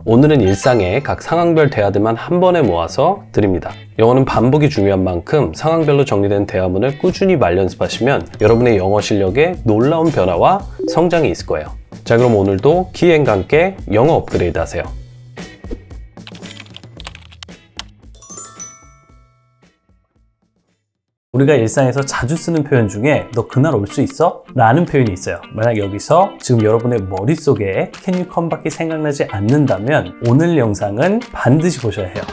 오늘은 일상의 각 상황별 대화들만 한 번에 모아서 드립니다. 영어는 반복이 중요한 만큼 상황별로 정리된 대화문을 꾸준히 말연습하시면 여러분의 영어 실력에 놀라운 변화와 성장이 있을 거예요. 자, 그럼 오늘도 키앤과 함께 영어 업그레이드 하세요. 우리가 일상에서 자주 쓰는 표현 중에 너 그날 올 수 있어? 라는 표현이 있어요. 만약 여기서 지금 여러분의 머릿속에 Can you come 밖에 생각나지 않는다면 오늘 영상은 반드시 보셔야 해요.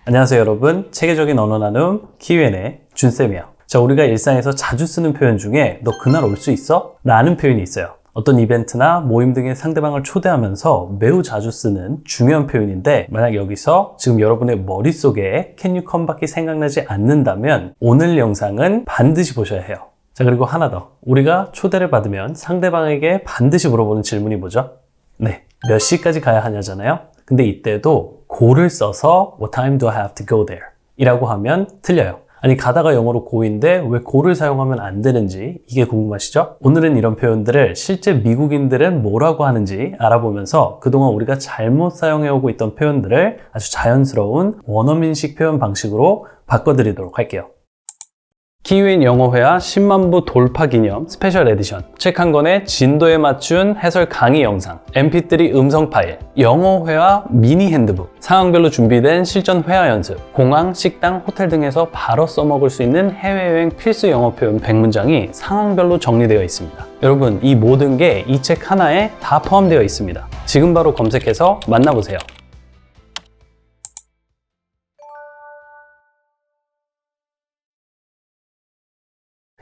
안녕하세요 여러분, 체계적인 언어 나눔 Q&A 준쌤이에요. 자, 우리가 일상에서 자주 쓰는 표현 중에 너 그날 올 수 있어? 라는 표현이 있어요. 어떤 이벤트나 모임 등의 상대방을 초대하면서 매우 자주 쓰는 중요한 표현인데, 만약 여기서 지금 여러분의 머릿속에 Can you come 밖에 생각나지 않는다면 오늘 영상은 반드시 보셔야 해요. 자, 그리고 하나 더. 우리가 초대를 받으면 상대방에게 반드시 물어보는 질문이 뭐죠? 네, 몇 시까지 가야 하냐잖아요. 근데 이때도 go를 써서 What time do I have to go there? 이라고 하면 틀려요. 아니, 가다가 영어로 go인데 왜 go를 사용하면 안 되는지 이게 궁금하시죠? 오늘은 이런 표현들을 실제 미국인들은 뭐라고 하는지 알아보면서 그동안 우리가 잘못 사용해오고 있던 표현들을 아주 자연스러운 원어민식 표현 방식으로 바꿔드리도록 할게요. 키윈 영어회화 10만 부 돌파 기념 스페셜 에디션, 책 한 권에 진도에 맞춘 해설 강의 영상, mp3 음성 파일, 영어회화 미니 핸드북, 상황별로 준비된 실전 회화 연습, 공항, 식당, 호텔 등에서 바로 써먹을 수 있는 해외여행 필수 영어 표현 100문장이 상황별로 정리되어 있습니다. 여러분, 이 모든 게 이 책 하나에 다 포함되어 있습니다. 지금 바로 검색해서 만나보세요.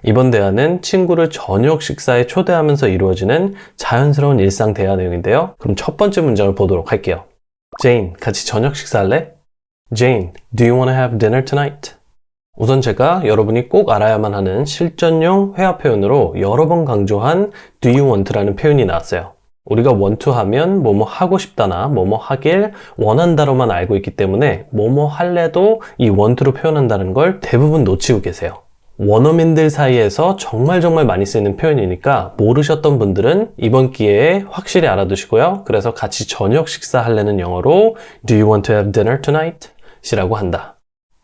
이번 대화는 친구를 저녁 식사에 초대하면서 이루어지는 자연스러운 일상 대화 내용인데요. 그럼 첫 번째 문장을 보도록 할게요. Jane, 같이 저녁 식사할래? Jane, do you want to have dinner tonight? 우선 제가 여러분이 꼭 알아야만 하는 실전용 회화 표현으로 여러 번 강조한 do you want라는 표현이 나왔어요. 우리가 want to 하면 뭐뭐 하고 싶다나 뭐뭐 하길 원한다로만 알고 있기 때문에 뭐뭐 할래도 이 want로 표현한다는 걸 대부분 놓치고 계세요. 원어민들 사이에서 정말 많이 쓰이는 표현이니까 모르셨던 분들은 이번 기회에 확실히 알아두시고요. 그래서 같이 저녁 식사할래는 영어로 Do you want to have dinner tonight? 이라고 한다.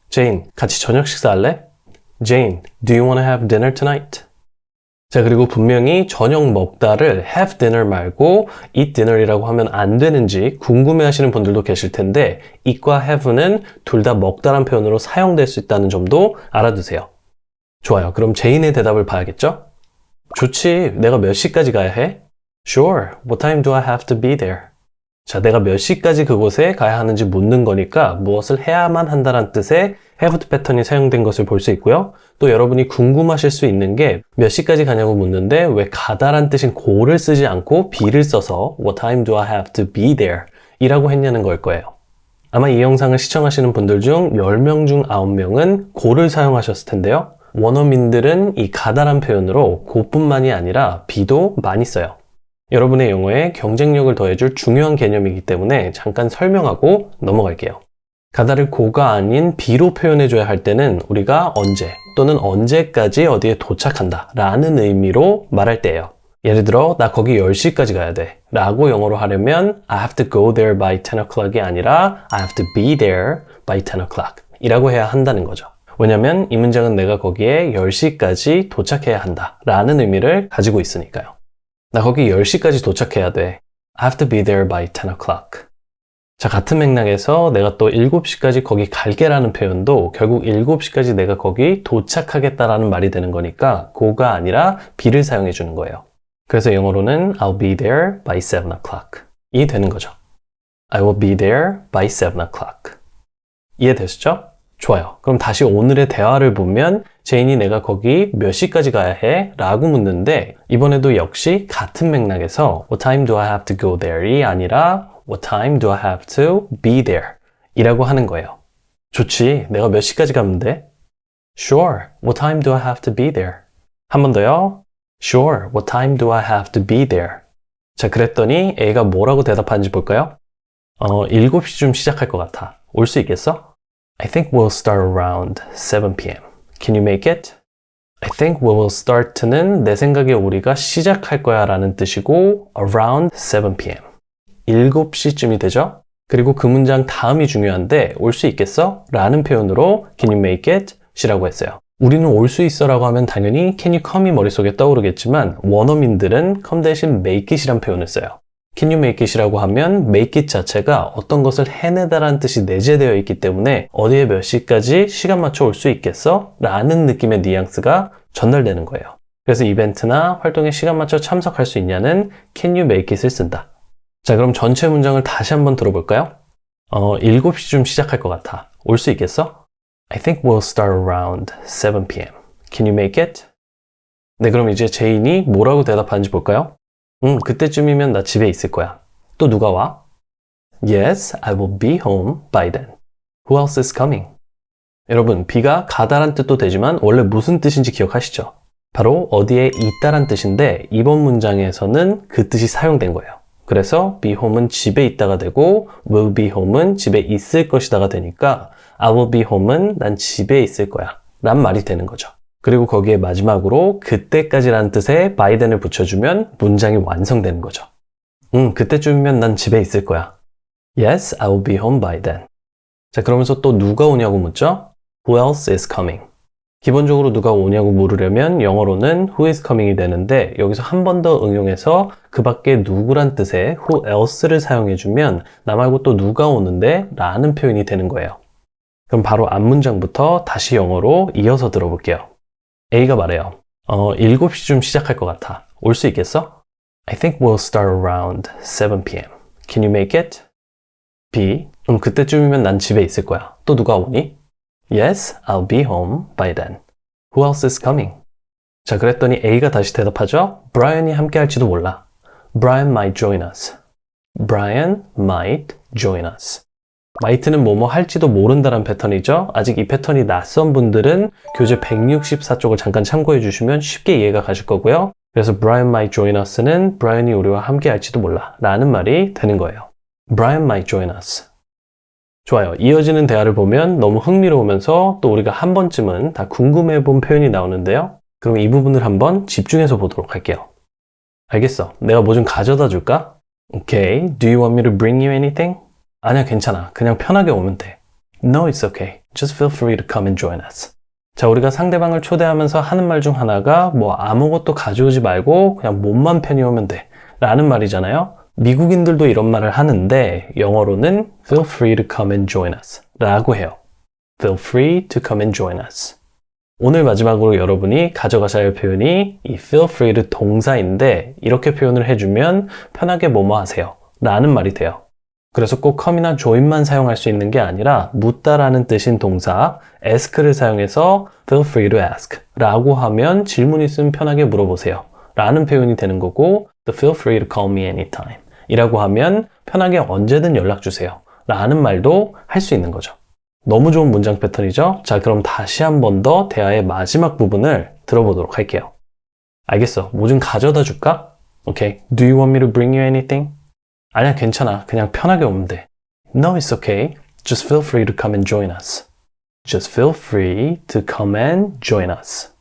Jane, 같이 저녁 식사할래? Jane, do you want to have dinner tonight? 자, 그리고 분명히 저녁 먹다를 have dinner 말고 eat dinner이라고 하면 안 되는지 궁금해 하시는 분들도 계실 텐데 eat과 have는 둘 다 먹다란 표현으로 사용될 수 있다는 점도 알아두세요. 좋아요. 그럼 제인의 대답을 봐야겠죠? 좋지. 내가 몇 시까지 가야 해? Sure. What time do I have to be there? 자, 내가 몇 시까지 그곳에 가야 하는지 묻는 거니까 무엇을 해야만 한다는 뜻의 have to 패턴이 사용된 것을 볼 수 있고요. 또 여러분이 궁금하실 수 있는 게 몇 시까지 가냐고 묻는데 왜 가다란 뜻인 go를 쓰지 않고 be를 써서 What time do I have to be there? 이라고 했냐는 걸 거예요. 아마 이 영상을 시청하시는 분들 중 10명 중 9명은 go를 사용하셨을 텐데요. 원어민들은 이 가다란 표현으로 go뿐만이 아니라 be도 많이 써요. 여러분의 영어에 경쟁력을 더해줄 중요한 개념이기 때문에 잠깐 설명하고 넘어갈게요. 가다를 go가 아닌 be로 표현해줘야 할 때는 우리가 언제 또는 언제까지 어디에 도착한다 라는 의미로 말할 때예요. 예를 들어 나 거기 10시까지 가야 돼 라고 영어로 하려면 I have to go there by 10 o'clock이 아니라 I have to be there by 10 o'clock 이라고 해야 한다는 거죠. 왜냐면 이 문장은 내가 거기에 10시까지 도착해야 한다 라는 의미를 가지고 있으니까요. 나 거기 10시까지 도착해야 돼. I have to be there by 10 o'clock. 자, 같은 맥락에서 내가 또 7시까지 거기 갈게 라는 표현도 결국 7시까지 내가 거기 도착하겠다라는 말이 되는 거니까 go가 아니라 be를 사용해 주는 거예요. 그래서 영어로는 I'll be there by 7 o'clock 이 되는 거죠. I will be there by 7 o'clock. 이해되시죠? 좋아요. 그럼 다시 오늘의 대화를 보면 제인이 내가 거기 몇 시까지 가야 해? 라고 묻는데 이번에도 역시 같은 맥락에서 What time do I have to go there? 이 아니라 What time do I have to be there? 이라고 하는 거예요. 좋지. 내가 몇 시까지 가면 돼? Sure. What time do I have to be there? 한 번 더요. Sure. What time do I have to be there? 자, 그랬더니 A가 뭐라고 대답하는지 볼까요? 7시쯤 시작할 것 같아. 올 수 있겠어? I think we'll start around 7 p.m. Can you make it? I think we will start는 내 생각에 우리가 시작할 거야 라는 뜻이고 around 7 p.m. 7시쯤이 되죠? 그리고 그 문장 다음이 중요한데 올 수 있겠어? 라는 표현으로 Can you make it? 이라고 했어요. 우리는 올 수 있어 라고 하면 당연히 Can you come이 머릿속에 떠오르겠지만 원어민들은 come 대신 make it이란 표현을 써요. Can you make it이라고 하면 make it 자체가 어떤 것을 해내다라는 뜻이 내재되어 있기 때문에 어디에 몇 시까지 시간 맞춰 올 수 있겠어? 라는 느낌의 뉘앙스가 전달되는 거예요. 그래서 이벤트나 활동에 시간 맞춰 참석할 수 있냐는 Can you make it을 쓴다. 자, 그럼 전체 문장을 다시 한번 들어볼까요? 7시쯤 시작할 것 같아. 올 수 있겠어? I think we'll start around 7 p.m. Can you make it? 네, 그럼 이제 제인이 뭐라고 대답하는지 볼까요? 그때쯤이면 나 집에 있을 거야. 또 누가 와? Yes, I will be home by then. Who else is coming? 여러분, be가 가다란 뜻도 되지만 원래 무슨 뜻인지 기억하시죠? 바로 어디에 있다란 뜻인데 이번 문장에서는 그 뜻이 사용된 거예요. 그래서 be home은 집에 있다가 되고 will be home은 집에 있을 것이다가 되니까 I will be home은 난 집에 있을 거야 란 말이 되는 거죠. 그리고 거기에 마지막으로 그때까지라는 뜻의 by then을 붙여주면 문장이 완성되는 거죠. 그때쯤이면 난 집에 있을 거야. Yes, I will be home by then. 자, 그러면서 또 누가 오냐고 묻죠? Who else is coming? 기본적으로 누가 오냐고 물으려면 영어로는 who is coming이 되는데 여기서 한 번 더 응용해서 그 밖에 누구란 뜻의 who else를 사용해주면 나 말고 또 누가 오는데 라는 표현이 되는 거예요. 그럼 바로 앞문장부터 다시 영어로 이어서 들어볼게요. A가 말해요. 7시쯤 시작할 것 같아. 올 수 있겠어? I think we'll start around 7 p.m. Can you make it? B. 그때쯤이면 난 집에 있을 거야. 또 누가 오니? Yes, I'll be home by then. Who else is coming? 자, 그랬더니 A가 다시 대답하죠. Brian이 함께 할지도 몰라. Brian might join us. Brian might join us. might는 뭐뭐 할지도 모른다는 패턴이죠. 아직 이 패턴이 낯선 분들은 교재 164쪽을 잠깐 참고해 주시면 쉽게 이해가 가실 거고요. 그래서 Brian might join us는 Brian이 우리와 함께 할지도 몰라 라는 말이 되는 거예요. Brian might join us. 좋아요. 이어지는 대화를 보면 너무 흥미로우면서 또 우리가 한 번쯤은 다 궁금해 본 표현이 나오는데요. 그럼 이 부분을 한번 집중해서 보도록 할게요. 알겠어. 내가 뭐 좀 가져다 줄까? Okay. Do you want me to bring you anything? 아니야, 괜찮아. 그냥 편하게 오면 돼. No, it's okay. Just feel free to come and join us. 자, 우리가 상대방을 초대하면서 하는 말 중 하나가 뭐 아무것도 가져오지 말고 그냥 몸만 편히 오면 돼 라는 말이잖아요. 미국인들도 이런 말을 하는데 영어로는 feel free to come and join us 라고 해요. Feel free to come and join us. 오늘 마지막으로 여러분이 가져가셔야 할 표현이 이 feel free를 동사인데 이렇게 표현을 해주면 편하게 뭐뭐 하세요 라는 말이 돼요. 그래서 꼭 come이나 join만 사용할 수 있는 게 아니라 묻다라는 뜻인 동사 ask를 사용해서 feel free to ask 라고 하면 질문 있으면 편하게 물어보세요 라는 표현이 되는 거고 또 feel free to call me anytime 이라고 하면 편하게 언제든 연락 주세요 라는 말도 할 수 있는 거죠. 너무 좋은 문장 패턴이죠? 자, 그럼 다시 한 번 더 대화의 마지막 부분을 들어보도록 할게요. 알겠어. 뭐 좀 가져다 줄까? Okay. Do you want me to bring you anything? 아니야, 괜찮아. 그냥 편하게 오면 돼. No, it's okay. Just feel free to come and join us. Just feel free to come and join us.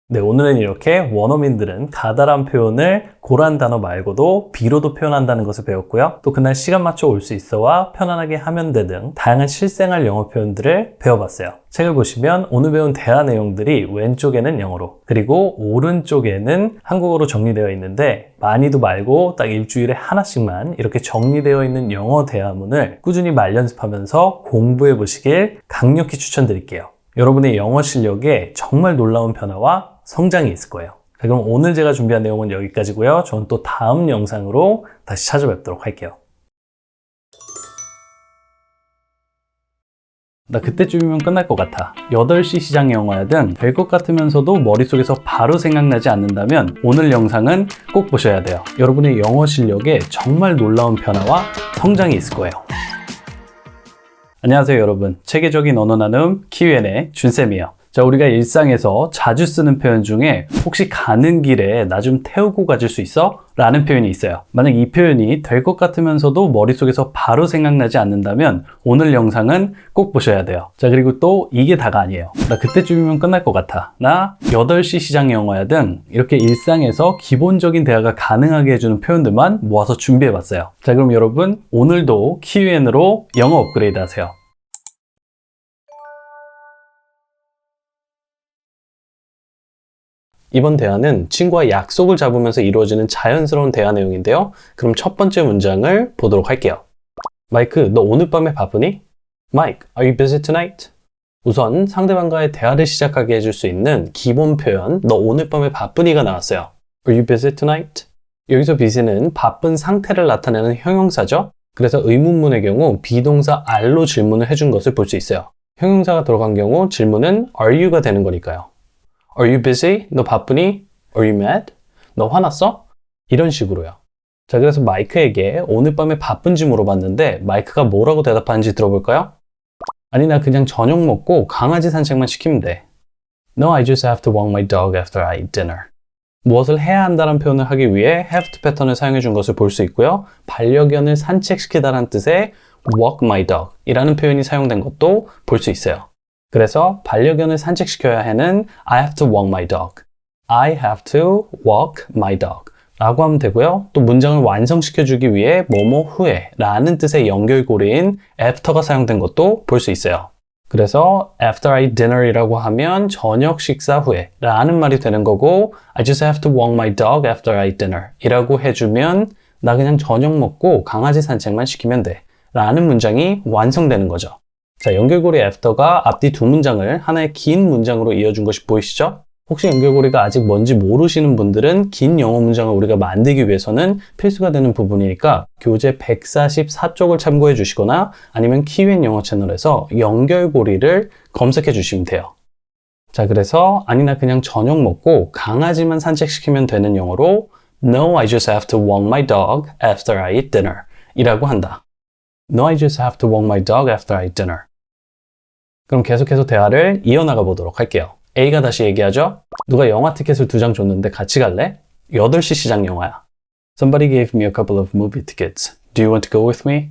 네, 오늘은 이렇게 원어민들은 가다란 표현을 고란 단어 말고도 비로도 표현한다는 것을 배웠고요. 또 그날 시간 맞춰 올 수 있어와 편안하게 하면 돼 등 다양한 실생활 영어 표현들을 배워봤어요. 책을 보시면 오늘 배운 대화 내용들이 왼쪽에는 영어로 그리고 오른쪽에는 한국어로 정리되어 있는데 많이도 말고 딱 일주일에 하나씩만 이렇게 정리되어 있는 영어 대화문을 꾸준히 말 연습하면서 공부해 보시길 강력히 추천드릴게요. 여러분의 영어 실력에 정말 놀라운 변화와 성장이 있을 거예요. 자, 그럼 오늘 제가 준비한 내용은 여기까지고요. 저는 또 다음 영상으로 다시 찾아뵙도록 할게요. 나 그때쯤이면 끝날 것 같아. 8시 시장 영화야 등 될 것 같으면서도 머릿속에서 바로 생각나지 않는다면 오늘 영상은 꼭 보셔야 돼요. 여러분의 영어 실력에 정말 놀라운 변화와 성장이 있을 거예요. 안녕하세요 여러분. 체계적인 언어 나눔 Q&A 준쌤이에요. 자, 우리가 일상에서 자주 쓰는 표현 중에 혹시 가는 길에 나 좀 태우고 가줄 수 있어? 라는 표현이 있어요. 만약 이 표현이 될 것 같으면서도 머릿속에서 바로 생각나지 않는다면 오늘 영상은 꼭 보셔야 돼요. 자, 그리고 또 이게 다가 아니에요. 나 그때쯤이면 끝날 것 같아. 나 8시 시장 영화야 등 이렇게 일상에서 기본적인 대화가 가능하게 해주는 표현들만 모아서 준비해봤어요. 자, 그럼 여러분 오늘도 키위엔으로 영어 업그레이드 하세요. 이번 대화는 친구와 약속을 잡으면서 이루어지는 자연스러운 대화 내용인데요. 그럼 첫 번째 문장을 보도록 할게요. 마이크, 너 오늘 밤에 바쁘니? Mike, are you busy tonight? 우선 상대방과의 대화를 시작하게 해줄 수 있는 기본 표현, 너 오늘 밤에 바쁘니가 나왔어요. Are you busy tonight? 여기서 busy는 바쁜 상태를 나타내는 형용사죠. 그래서 의문문의 경우 비동사 are로 질문을 해준 것을 볼 수 있어요. 형용사가 들어간 경우 질문은 are you가 되는 거니까요. Are you busy? 너 바쁘니? Are you mad? 너 화났어? 이런 식으로요. 자, 그래서 마이크에게 오늘 밤에 바쁜지 물어봤는데 마이크가 뭐라고 대답하는지 들어볼까요? 아니, 나 그냥 저녁 먹고 강아지 산책만 시키면 돼. No, I just have to walk my dog after I eat dinner. 무엇을 해야 한다는 표현을 하기 위해 have to 패턴을 사용해 준 것을 볼 수 있고요. 반려견을 산책시키다라는 뜻의 walk my dog 이라는 표현이 사용된 것도 볼 수 있어요. 그래서 반려견을 산책시켜야 해는 I have to walk my dog. I have to walk my dog 라고 하면 되고요. 또 문장을 완성시켜주기 위해 뭐뭐 후에 라는 뜻의 연결고리인 after가 사용된 것도 볼 수 있어요. 그래서 after I eat dinner 이라고 하면 저녁 식사 후에 라는 말이 되는 거고 I just have to walk my dog after I eat dinner 이라고 해주면 나 그냥 저녁 먹고 강아지 산책만 시키면 돼 라는 문장이 완성되는 거죠. 자, 연결고리 after가 앞뒤 두 문장을 하나의 긴 문장으로 이어준 것이 보이시죠? 혹시 연결고리가 아직 뭔지 모르시는 분들은 긴 영어 문장을 우리가 만들기 위해서는 필수가 되는 부분이니까 교재 144쪽을 참고해 주시거나 아니면 키위엔 영어 채널에서 연결고리를 검색해 주시면 돼요. 자, 그래서 아니 나 그냥 저녁 먹고 강아지만 산책시키면 되는 영어로 No, I just have to walk my dog after I eat dinner 이라고 한다. No, I just have to walk my dog after I eat dinner. 그럼 계속해서 대화를 이어나가 보도록 할게요. A가 다시 얘기하죠. 누가 영화 티켓을 2장 줬는데 같이 갈래? 8시 시장 영화야. Somebody gave me a couple of movie tickets. Do you want to go with me?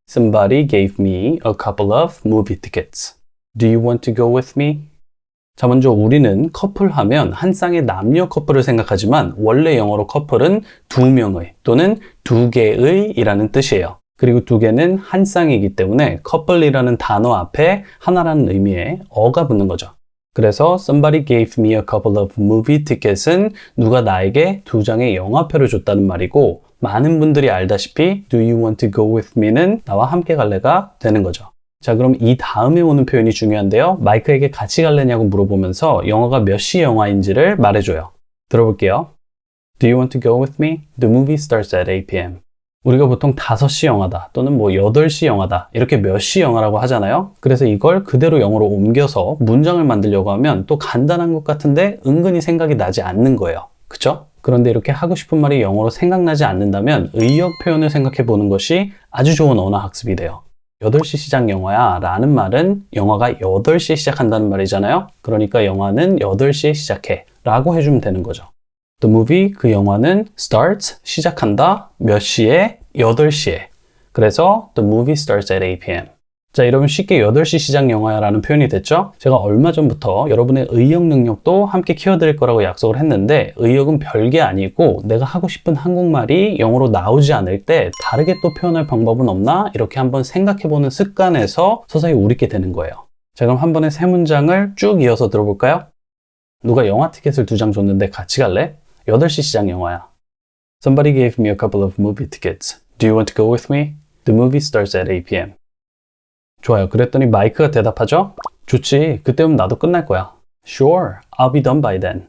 Somebody gave me a couple of movie tickets. Do you want to go with me? 자, 먼저 우리는 커플 하면 한 쌍의 남녀 커플을 생각하지만 원래 영어로 커플은 2명의 또는 2개의 이라는 뜻이에요. 그리고 2개는 한 쌍이기 때문에 커플이라는 단어 앞에 하나라는 의미의 어가 붙는 거죠. 그래서 somebody gave me a couple of movie tickets은 누가 나에게 2장의 영화표를 줬다는 말이고 많은 분들이 알다시피 do you want to go with me는 나와 함께 갈래가 되는 거죠. 자, 그럼 이 다음에 오는 표현이 중요한데요. 마이크에게 같이 갈래냐고 물어보면서 영화가 몇 시 영화인지를 말해줘요. 들어볼게요. Do you want to go with me? The movie starts at 8 p.m. 우리가 보통 5시 영화다 또는 8시 영화다 이렇게 몇 시 영화라고 하잖아요. 그래서 이걸 그대로 영어로 옮겨서 문장을 만들려고 하면 또 간단한 것 같은데 은근히 생각이 나지 않는 거예요. 그쵸? 그런데 이렇게 하고 싶은 말이 영어로 생각나지 않는다면 의역 표현을 생각해 보는 것이 아주 좋은 언어 학습이 돼요. 8시 시장 영화야 라는 말은 영화가 8시에 시작한다는 말이잖아요. 그러니까 영화는 8시에 시작해 라고 해주면 되는 거죠. The movie, 그 영화는 starts, 시작한다. 몇 시에? 8시에. 그래서 the movie starts at 8 p.m. 자, 이러면 쉽게 8시 시장 영화야 라는 표현이 됐죠? 제가 얼마 전부터 여러분의 의역 능력도 함께 키워드릴 거라고 약속을 했는데 의역은 별게 아니고 내가 하고 싶은 한국말이 영어로 나오지 않을 때 다르게 또 표현할 방법은 없나? 이렇게 한번 생각해보는 습관에서 서서히 우리게 되는 거예요. 자, 그럼 한 번에 3문장을 쭉 이어서 들어볼까요? 누가 영화 티켓을 2장 줬는데 같이 갈래? 8시 시장 영화야. Somebody gave me a couple of movie tickets. Do you want to go with me? The movie starts at 8 p.m. 좋아요. 그랬더니 마이크가 대답하죠? 좋지. 그때면 나도 끝날 거야. Sure, I'll be done by then.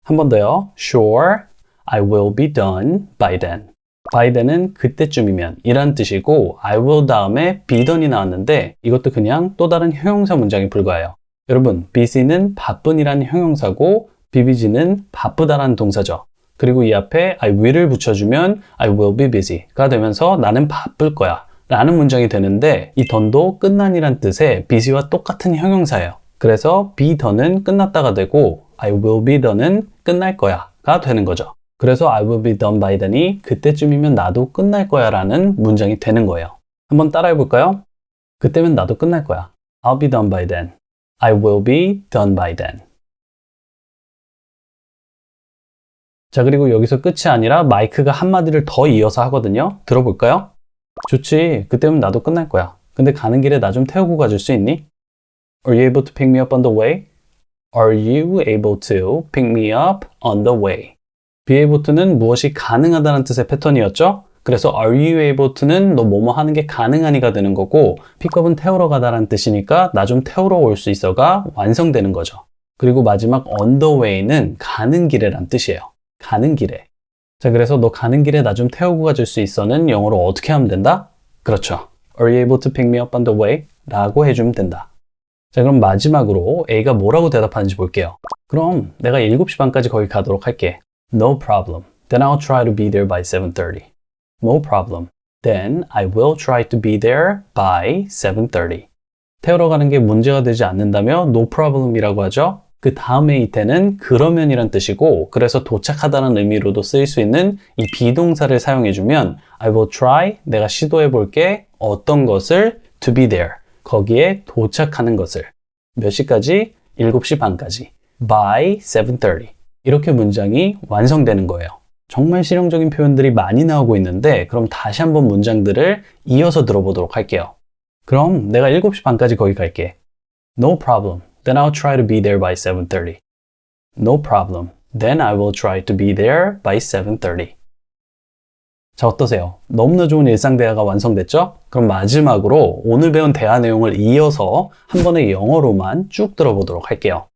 한 번 더요. Sure, I will be done by then. by then은 그때쯤이면 이란 뜻이고 I will 다음에 be done이 나왔는데 이것도 그냥 또 다른 형용사 문장에 불과해요. 여러분, busy는 바쁜이라는 형용사고 bbg는 바쁘다라는 동사죠. 그리고 이 앞에 I will을 붙여주면 I will be busy가 되면서 나는 바쁠 거야 라는 문장이 되는데 이 done도 끝난이란 뜻의 busy와 똑같은 형용사예요. 그래서 be done은 끝났다가 되고 I will be done은 끝날 거야 가 되는 거죠. 그래서 I will be done by then이 그때쯤이면 나도 끝날 거야 라는 문장이 되는 거예요. 한번 따라해 볼까요? 그때면 나도 끝날 거야. I'll be done by then. I will be done by then. 자, 그리고 여기서 끝이 아니라 마이크가 한마디를 더 이어서 하거든요. 들어볼까요? 좋지. 그때면 나도 끝날 거야. 근데 가는 길에 나 좀 태우고 가줄 수 있니? Are you able to pick me up on the way? Are you able to pick me up on the way? be able to는 무엇이 가능하다는 뜻의 패턴이었죠? 그래서 are you able to는 너 뭐뭐 하는 게 가능하니가 되는 거고 pick up은 태우러 가다라는 뜻이니까 나 좀 태우러 올 수 있어가 완성되는 거죠. 그리고 마지막 on the way는 가는 길에란 뜻이에요. 가는 길에. 자, 그래서 너 가는 길에 나 좀 태우고 가줄 수 있어는 영어로 어떻게 하면 된다? 그렇죠. Are you able to pick me up on the way? 라고 해주면 된다. 자, 그럼 마지막으로 A가 뭐라고 대답하는지 볼게요. 그럼 내가 7시 반까지 거기 가도록 할게. No problem. Then I'll try to be there by 7:30. No problem. Then I will try to be there by 7:30. 태우러 가는 게 문제가 되지 않는다며 no problem이라고 하죠. 그 다음에 이때는 그러면이란 뜻이고 그래서 도착하다는 의미로도 쓰일 수 있는 이 비동사를 사용해주면 I will try, 내가 시도해볼게 어떤 것을 to be there, 거기에 도착하는 것을 몇 시까지? 7시 반까지 by 7:30 이렇게 문장이 완성되는 거예요. 정말 실용적인 표현들이 많이 나오고 있는데 그럼 다시 한번 문장들을 이어서 들어보도록 할게요. 그럼 내가 7시 반까지 거기 갈게. No problem. Then I'll try to be there by 7:30. No problem. Then I will try to be there by 7:30. 자, 어떠세요? 너무나 좋은 일상 대화가 완성됐죠? 그럼 마지막으로 오늘 배운 대화 내용을 이어서 한 번에 영어로만 쭉 들어보도록 할게요.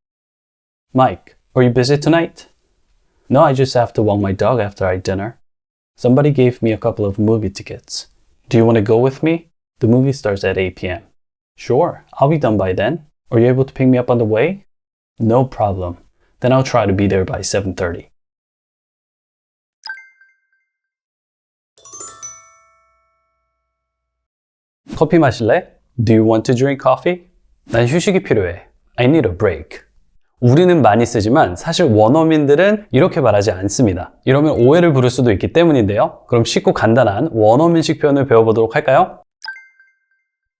Mike, are you busy tonight? No, I just have to walk my dog after I eat dinner. Somebody gave me a couple of movie tickets. Do you want to go with me? The movie starts at 8 p.m. Sure, I'll be done by then. Are you able to pick me up on the way? No problem. Then I'll try to be there by 7:30. 커피 마실래? Do you want to drink coffee? 난 휴식이 필요해. I need a break. 우리는 많이 쓰지만 사실 원어민들은 이렇게 말하지 않습니다. 이러면 오해를 부를 수도 있기 때문인데요. 그럼 쉽고 간단한 원어민식 표현을 배워보도록 할까요?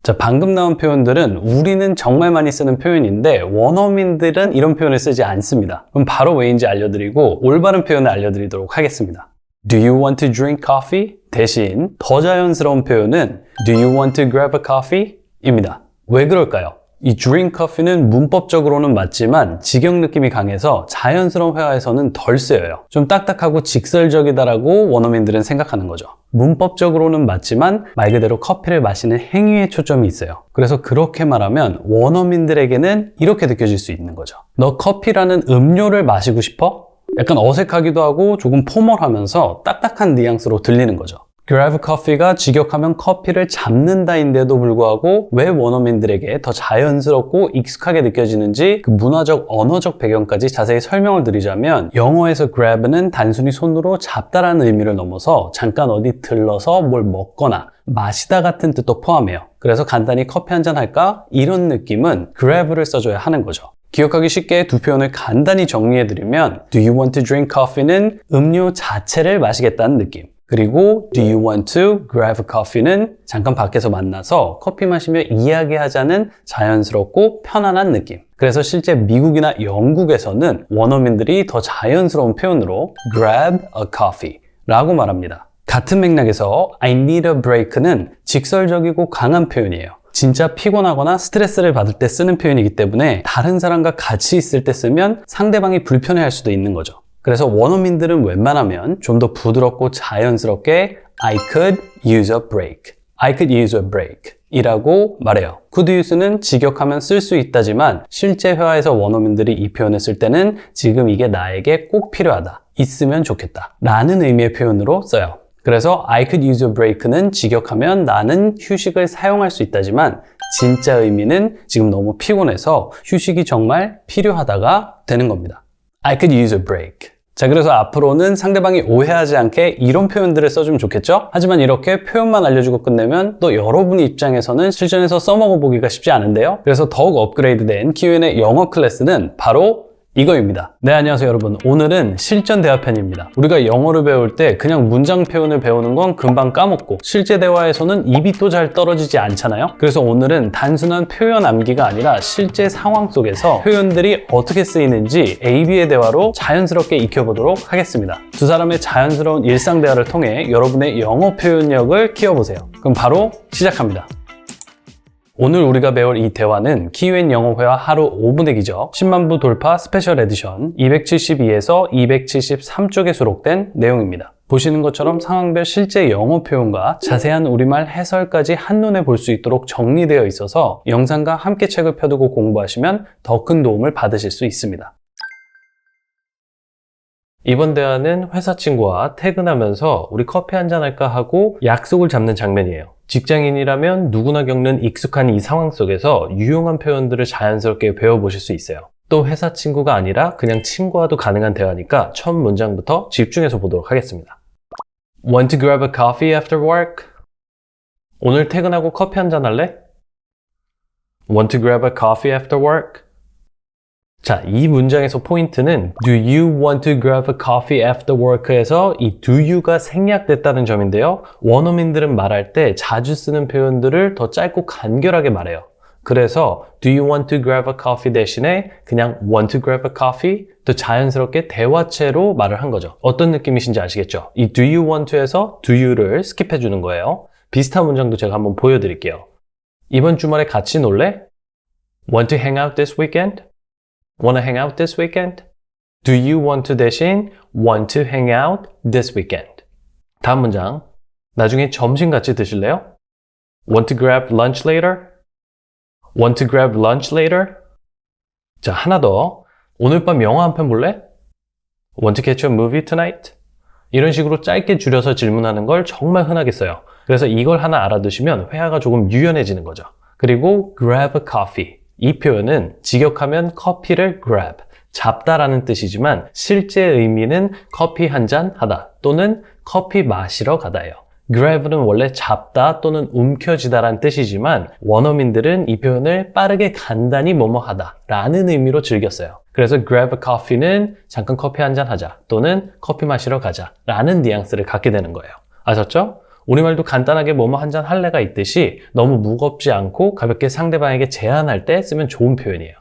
자, 방금 나온 표현들은 우리는 정말 많이 쓰는 표현인데 원어민들은 이런 표현을 쓰지 않습니다. 그럼 바로 왜인지 알려드리고 올바른 표현을 알려드리도록 하겠습니다. Do you want to drink coffee? 대신 더 자연스러운 표현은 Do you want to grab a coffee? 입니다. 왜 그럴까요? 이 drink coffee는 문법적으로는 맞지만 직역 느낌이 강해서 자연스러운 회화에서는 덜 쓰여요. 좀 딱딱하고 직설적이다라고 원어민들은 생각하는 거죠. 문법적으로는 맞지만 말 그대로 커피를 마시는 행위에 초점이 있어요. 그래서 그렇게 말하면 원어민들에게는 이렇게 느껴질 수 있는 거죠. 너 커피라는 음료를 마시고 싶어? 약간 어색하기도 하고 조금 포멀하면서 딱딱한 뉘앙스로 들리는 거죠. grab coffee가 직역하면 커피를 잡는다인데도 불구하고 왜 원어민들에게 더 자연스럽고 익숙하게 느껴지는지 그 문화적, 언어적 배경까지 자세히 설명을 드리자면 영어에서 grab는 단순히 손으로 잡다라는 의미를 넘어서 잠깐 어디 들러서 뭘 먹거나 마시다 같은 뜻도 포함해요. 그래서 간단히 커피 한잔 할까? 이런 느낌은 grab를 써줘야 하는 거죠. 기억하기 쉽게 두 표현을 간단히 정리해드리면 Do you want to drink coffee는 음료 자체를 마시겠다는 느낌, 그리고 Do you want to grab a coffee는 잠깐 밖에서 만나서 커피 마시며 이야기하자는 자연스럽고 편안한 느낌. 그래서 실제 미국이나 영국에서는 원어민들이 더 자연스러운 표현으로 grab a coffee 라고 말합니다. 같은 맥락에서 I need a break는 직설적이고 강한 표현이에요. 진짜 피곤하거나 스트레스를 받을 때 쓰는 표현이기 때문에 다른 사람과 같이 있을 때 쓰면 상대방이 불편해할 수도 있는 거죠. 그래서 원어민들은 웬만하면 좀 더 부드럽고 자연스럽게 I could use a break, I could use a break 이라고 말해요. could use는 직역하면 쓸 수 있다지만 실제 회화에서 원어민들이 이 표현을 쓸 때는 지금 이게 나에게 꼭 필요하다, 있으면 좋겠다 라는 의미의 표현으로 써요. 그래서 I could use a break는 직역하면 나는 휴식을 사용할 수 있다지만 진짜 의미는 지금 너무 피곤해서 휴식이 정말 필요하다가 되는 겁니다. I could use a break. 자, 그래서 앞으로는 상대방이 오해하지 않게 이런 표현들을 써주면 좋겠죠? 하지만 이렇게 표현만 알려주고 끝내면 또 여러분의 입장에서는 실전에서 써먹어보기가 쉽지 않은데요. 그래서 더욱 업그레이드된 Q&A 영어 클래스는 바로 이거입니다. 네, 안녕하세요 여러분. 오늘은 실전 대화편입니다. 우리가 영어를 배울 때 그냥 문장 표현을 배우는 건 금방 까먹고 실제 대화에서는 입이 또 잘 떨어지지 않잖아요. 그래서 오늘은 단순한 표현 암기가 아니라 실제 상황 속에서 표현들이 어떻게 쓰이는지 AB의 대화로 자연스럽게 익혀보도록 하겠습니다. 두 사람의 자연스러운 일상 대화를 통해 여러분의 영어 표현력을 키워보세요. 그럼 바로 시작합니다. 오늘 우리가 배울 이 대화는 키윈 영어회화 하루 5분의 기적 10만 부 돌파 스페셜 에디션 272에서 273쪽에 수록된 내용입니다. 보시는 것처럼 상황별 실제 영어 표현과 자세한 우리말 해설까지 한눈에 볼 수 있도록 정리되어 있어서 영상과 함께 책을 펴두고 공부하시면 더 큰 도움을 받으실 수 있습니다. 이번 대화는 회사 친구와 퇴근하면서 우리 커피 한잔 할까 하고 약속을 잡는 장면이에요. 직장인이라면 누구나 겪는 익숙한 이 상황 속에서 유용한 표현들을 자연스럽게 배워보실 수 있어요. 또 회사 친구가 아니라 그냥 친구와도 가능한 대화니까 첫 문장부터 집중해서 보도록 하겠습니다. Want to grab a coffee after work? 오늘 퇴근하고 커피 한잔 할래? Want to grab a coffee after work? 자, 이 문장에서 포인트는 Do you want to grab a coffee after work에서 이 do you가 생략됐다는 점인데요. 원어민들은 말할 때 자주 쓰는 표현들을 더 짧고 간결하게 말해요. 그래서 Do you want to grab a coffee 대신에 그냥 want to grab a coffee 더 자연스럽게 대화체로 말을 한 거죠. 어떤 느낌이신지 아시겠죠? 이 do you want to에서 do you를 스킵해 주는 거예요. 비슷한 문장도 제가 한번 보여드릴게요. 이번 주말에 같이 놀래? Want to hang out this weekend? Wanna hang out this weekend? Do you want to 대신 want to hang out this weekend? 다음 문장. 나중에 점심 같이 드실래요? Want to grab lunch later? Want to grab lunch later? 자, 하나 더. 오늘 밤 영화 한 편 볼래? Want to catch a movie tonight? 이런 식으로 짧게 줄여서 질문하는 걸 정말 흔하게 써요. 그래서 이걸 하나 알아두시면 회화가 조금 유연해지는 거죠. 그리고 grab a coffee. 이 표현은 직역하면 커피를 grab, 잡다라는 뜻이지만 실제 의미는 커피 한 잔 하다 또는 커피 마시러 가다예요. grab는 원래 잡다 또는 움켜쥐다라는 뜻이지만 원어민들은 이 표현을 빠르게 간단히 뭐뭐 하다 라는 의미로 즐겼어요. 그래서 grab a coffee는 잠깐 커피 한 잔 하자 또는 커피 마시러 가자 라는 뉘앙스를 갖게 되는 거예요. 아셨죠? 우리말도 간단하게 뭐뭐 한 잔 할래가 있듯이 너무 무겁지 않고 가볍게 상대방에게 제안할 때 쓰면 좋은 표현이에요.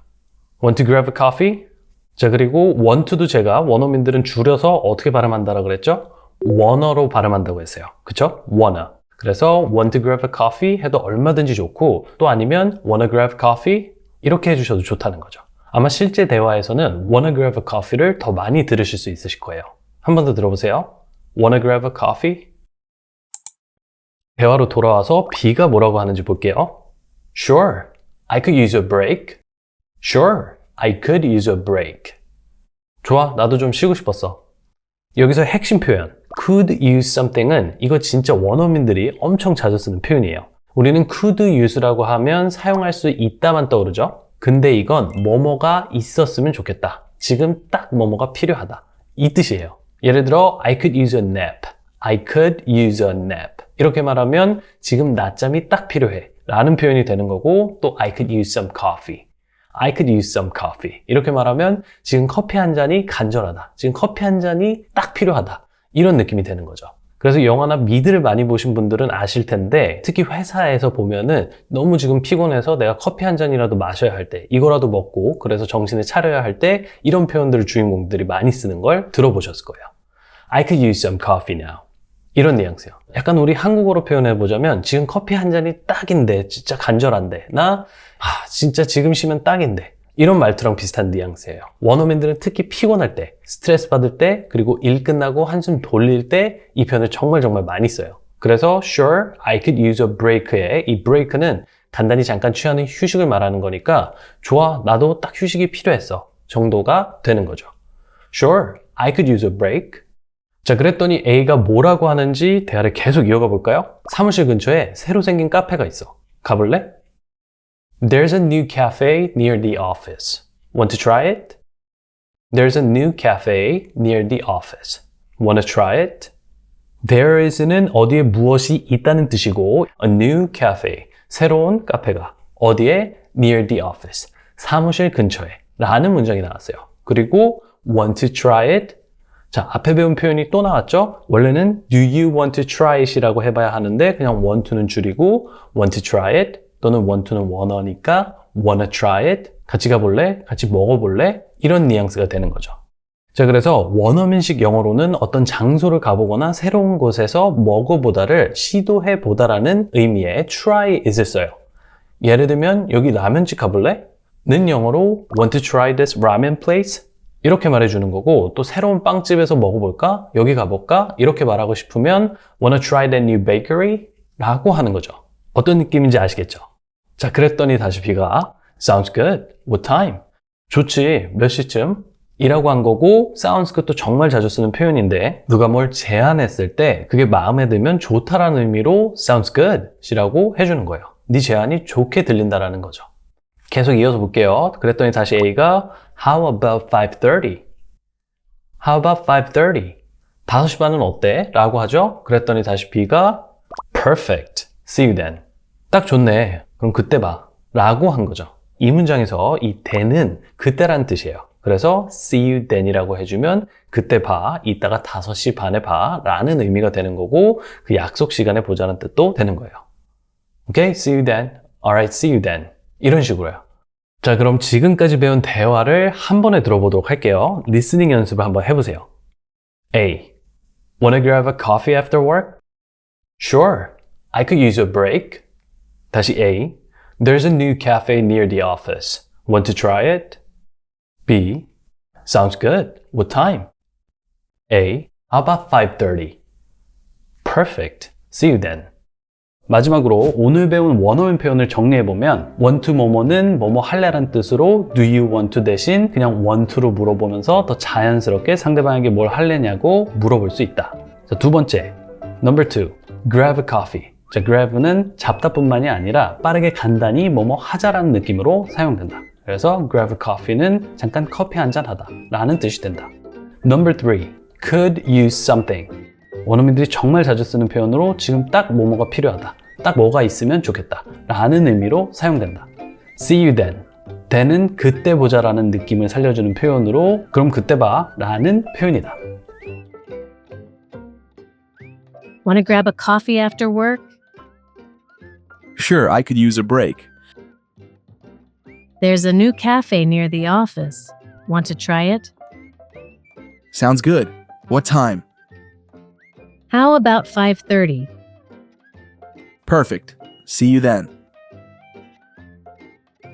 Want to grab a coffee? 자, 그리고 want to도 제가 원어민들은 줄여서 어떻게 발음한다라고 그랬죠? wanna로 발음한다고 했어요. 그쵸? wanna. 그래서 want to grab a coffee 해도 얼마든지 좋고 또 아니면 wanna grab coffee? 이렇게 해주셔도 좋다는 거죠. 아마 실제 대화에서는 wanna grab a coffee를 더 많이 들으실 수 있으실 거예요. 한 번 더 들어보세요. Wanna grab a coffee? 대화로 돌아와서 B가 뭐라고 하는지 볼게요. Sure, I could use a break. Sure, I could use a break. 좋아, 나도 좀 쉬고 싶었어. 여기서 핵심 표현 could use something은 이거 진짜 원어민들이 엄청 자주 쓰는 표현이에요. 우리는 could use라고 하면 사용할 수 있다만 떠오르죠. 근데 이건 뭐뭐가 있었으면 좋겠다. 지금 딱 뭐뭐가 필요하다. 이 뜻이에요. 예를 들어 I could use a nap. I could use a nap. 이렇게 말하면 지금 낮잠이 딱 필요해 라는 표현이 되는 거고 또 I could use some coffee. I could use some coffee. 이렇게 말하면 지금 커피 한 잔이 간절하다. 지금 커피 한 잔이 딱 필요하다. 이런 느낌이 되는 거죠. 그래서 영화나 미드를 많이 보신 분들은 아실 텐데 특히 회사에서 보면은 너무 지금 피곤해서 내가 커피 한 잔이라도 마셔야 할 때 이거라도 먹고 그래서 정신을 차려야 할 때 이런 표현들을 주인공들이 많이 쓰는 걸 들어보셨을 거예요. I could use some coffee now. 이런 뉘앙스요. 약간 우리 한국어로 표현해보자면 지금 커피 한 잔이 딱인데 진짜 간절한데 나 진짜 지금 쉬면 딱인데 이런 말투랑 비슷한 뉘앙스예요. 원어민들은 특히 피곤할 때, 스트레스 받을 때, 그리고 일 끝나고 한숨 돌릴 때 이 표현을 정말 많이 써요. 그래서 Sure, I could use a break의 이 break는 간단히 잠깐 취하는 휴식을 말하는 거니까 좋아, 나도 딱 휴식이 필요했어 정도가 되는 거죠. Sure, I could use a break. 자, 그랬더니 A가 뭐라고 하는지 대화를 계속 이어가 볼까요? 사무실 근처에 새로 생긴 카페가 있어. 가볼래? There's a new cafe near the office. Want to try it? There's a new cafe near the office. Wanna try it? There is는 어디에 무엇이 있다는 뜻이고 a new cafe, 새로운 카페가 어디에? Near the office, 사무실 근처에 라는 문장이 나왔어요. 그리고 want to try it? 자, 앞에 배운 표현이 또 나왔죠? 원래는 do you want to try it? 이라고 해봐야 하는데 그냥 want to는 줄이고 want to try it 또는 want to는 원어니까 wanna try it? 같이 가볼래? 같이 먹어볼래? 이런 뉘앙스가 되는 거죠. 자, 그래서 원어민식 영어로는 어떤 장소를 가보거나 새로운 곳에서 먹어보다를 시도해보다라는 의미의 try it을 써요. 예를 들면 여기 라면집 가볼래? 는 영어로 want to try this ramen place? 이렇게 말해주는 거고 또 새로운 빵집에서 먹어볼까? 여기 가볼까? 이렇게 말하고 싶으면 wanna try that new bakery? 라고 하는 거죠. 어떤 느낌인지 아시겠죠? 자, 그랬더니 다시 B가 Sounds good. What time? 좋지. 몇 시쯤? 이라고 한 거고 sounds good도 정말 자주 쓰는 표현인데 누가 뭘 제안했을 때 그게 마음에 들면 좋다라는 의미로 sounds good 이라고 해주는 거예요. 네 제안이 좋게 들린다라는 거죠. 계속 이어서 볼게요. 그랬더니 다시 A가 How about 5:30? How about 5:30? 5시 반은 어때? 라고 하죠. 그랬더니 다시 B가 Perfect. See you then. 딱 좋네. 그럼 그때 봐. 라고 한 거죠. 이 문장에서 이 then은 그때란 뜻이에요. 그래서 see you then이라고 해주면 그때 봐, 이따가 5시 반에 봐 라는 의미가 되는 거고 그 약속 시간에 보자는 뜻도 되는 거예요. Okay, see you then. Alright, see you then. 이런 식으로요. 자, 그럼 지금까지 배운 대화를 한 번에 들어보도록 할게요. 리스닝 연습을 한번 해보세요. A. Wanna grab a coffee after work? Sure, I could use a break. 다시 A. There's a new cafe near the office. Want to try it? B. Sounds good. What time? A. How about 5:30? Perfect. See you then. 마지막으로 오늘 배운 원어민 표현을 정리해보면 want to 뭐뭐는 뭐뭐 할래란 뜻으로 do you want to 대신 그냥 want to로 물어보면서 더 자연스럽게 상대방에게 뭘 할래냐고 물어볼 수 있다. 자, 두 번째, number 2, grab a coffee. 자, grab는 잡다뿐만이 아니라 빠르게 간단히 뭐뭐 하자라는 느낌으로 사용된다. 그래서 grab a coffee는 잠깐 커피 한잔 하다 라는 뜻이 된다. Number 3, could use something. 원어민들이 정말 자주 쓰는 표현으로 지금 딱 뭐뭐가 필요하다. 딱 뭐가 있으면 좋겠다 라는 의미로 사용된다. See you then. then은 그때 보자 라는 느낌을 살려주는 표현으로 그럼 그때 봐 라는 표현이다. Want to grab a coffee after work? Sure, I could use a break. There's a new cafe near the office. Want to try it? Sounds good. What time? How about 5:30? Perfect. See you then.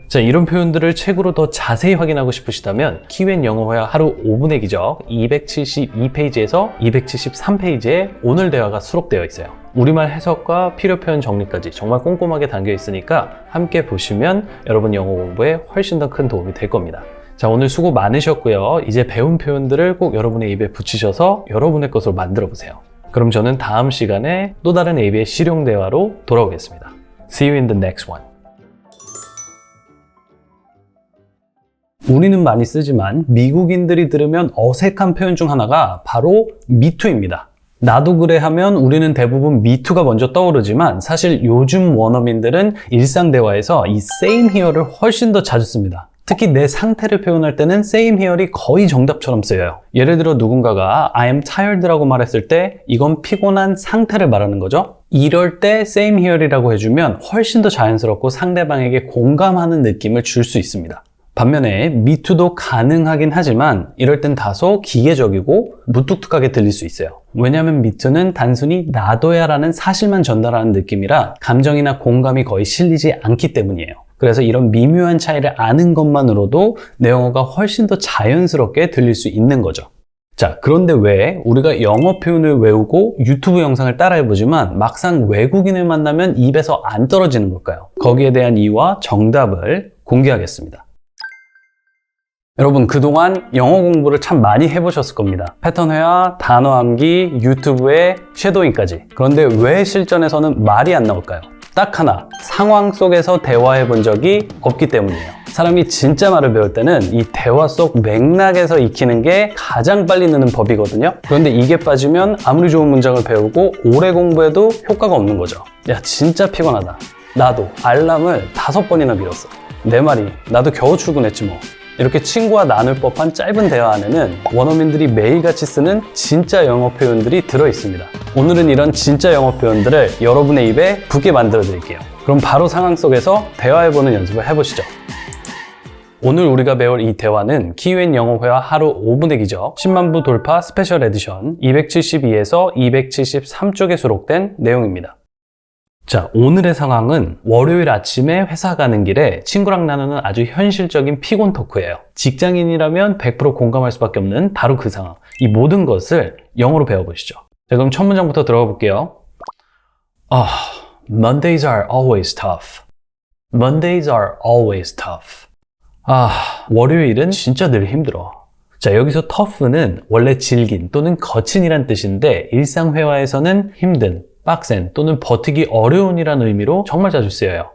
자, 이런 표현들을 책으로 더 자세히 확인하고 싶으시다면 키웬 영어회화 하루 5분의 기적 272페이지에서 273페이지에 오늘 대화가 수록되어 있어요. 우리말 해석과 필요 표현 정리까지 정말 꼼꼼하게 담겨 있으니까 함께 보시면 여러분 영어 공부에 훨씬 더 큰 도움이 될 겁니다. 자, 오늘 수고 많으셨고요. 이제 배운 표현들을 꼭 여러분의 입에 붙이셔서 여러분의 것으로 만들어 보세요. 그럼 저는 다음 시간에 또 다른 AB의 실용 대화로 돌아오겠습니다. See you in the next one. 우리는 많이 쓰지만 미국인들이 들으면 어색한 표현 중 하나가 바로 미투입니다. 나도 그래 하면 우리는 대부분 미투가 먼저 떠오르지만 사실 요즘 원어민들은 일상 대화에서 이 same here를 훨씬 더 자주 씁니다. 특히 내 상태를 표현할 때는 same here이 거의 정답처럼 쓰여요. 예를 들어 누군가가 I am tired라고 말했을 때 이건 피곤한 상태를 말하는 거죠. 이럴 때 same here이라고 해주면 훨씬 더 자연스럽고 상대방에게 공감하는 느낌을 줄 수 있습니다. 반면에 me too도 가능하긴 하지만 이럴 땐 다소 기계적이고 무뚝뚝하게 들릴 수 있어요. 왜냐하면 me too는 단순히 나도야 라는 사실만 전달하는 느낌이라 감정이나 공감이 거의 실리지 않기 때문이에요. 그래서 이런 미묘한 차이를 아는 것만으로도 내 영어가 훨씬 더 자연스럽게 들릴 수 있는 거죠. 자, 그런데 왜 우리가 영어 표현을 외우고 유튜브 영상을 따라해보지만 막상 외국인을 만나면 입에서 안 떨어지는 걸까요? 거기에 대한 이유와 정답을 공개하겠습니다. 여러분, 그동안 영어 공부를 참 많이 해보셨을 겁니다. 패턴 회화, 단어 암기, 유튜브의 쉐도잉까지. 그런데 왜 실전에서는 말이 안 나올까요? 딱 하나, 상황 속에서 대화해 본 적이 없기 때문이에요. 사람이 진짜 말을 배울 때는 이 대화 속 맥락에서 익히는 게 가장 빨리 느는 법이거든요. 그런데 이게 빠지면 아무리 좋은 문장을 배우고 오래 공부해도 효과가 없는 거죠. 야, 진짜 피곤하다. 나도 알람을 5번이나 밀었어. 내 말이 나도 겨우 출근했지 뭐. 이렇게 친구와 나눌 법한 짧은 대화 안에는 원어민들이 매일같이 쓰는 진짜 영어 표현들이 들어있습니다. 오늘은 이런 진짜 영어 표현들을 여러분의 입에 붙게 만들어 드릴게요. 그럼 바로 상황 속에서 대화해보는 연습을 해보시죠. 오늘 우리가 배울 이 대화는 키윈 영어회화 하루 5분의 기적 10만 부 돌파 스페셜 에디션 272에서 273쪽에 수록된 내용입니다. 자, 오늘의 상황은 월요일 아침에 회사 가는 길에 친구랑 나누는 아주 현실적인 피곤 토크예요. 직장인이라면 100% 공감할 수밖에 없는 바로 그 상황. 이 모든 것을 영어로 배워보시죠. 자, 그럼 첫 문장부터 들어가 볼게요. Mondays are always tough. Mondays are always tough. 월요일은 진짜 늘 힘들어. 자, 여기서 tough는 원래 질긴 또는 거친이란 뜻인데 일상회화에서는 힘든, 빡센 또는 버티기 어려운이란 의미로 정말 자주 쓰여요.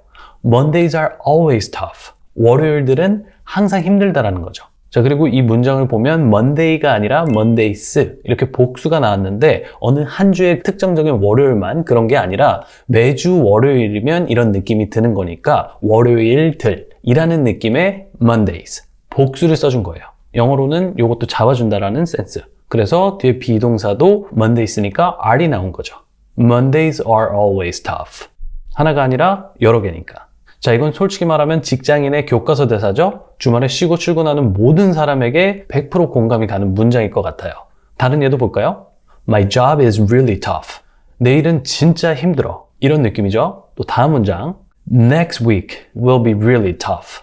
Mondays are always tough. 월요일들은 항상 힘들다라는 거죠. 자, 그리고 이 문장을 보면 Monday가 아니라 Mondays 이렇게 복수가 나왔는데 어느 한 주의 특정적인 월요일만 그런 게 아니라 매주 월요일이면 이런 느낌이 드는 거니까 월요일들이라는 느낌의 Mondays 복수를 써준 거예요. 영어로는 이것도 잡아준다라는 센스. 그래서 뒤에 비동사도 Mondays니까 R이 나온 거죠. Mondays are always tough. 하나가 아니라 여러 개니까. 자, 이건 솔직히 말하면 직장인의 교과서 대사죠? 주말에 쉬고 출근하는 모든 사람에게 100% 공감이 가는 문장일 것 같아요. 다른 예도 볼까요? My job is really tough. 내일은 진짜 힘들어. 이런 느낌이죠? 또 다음 문장. Next week will be really tough.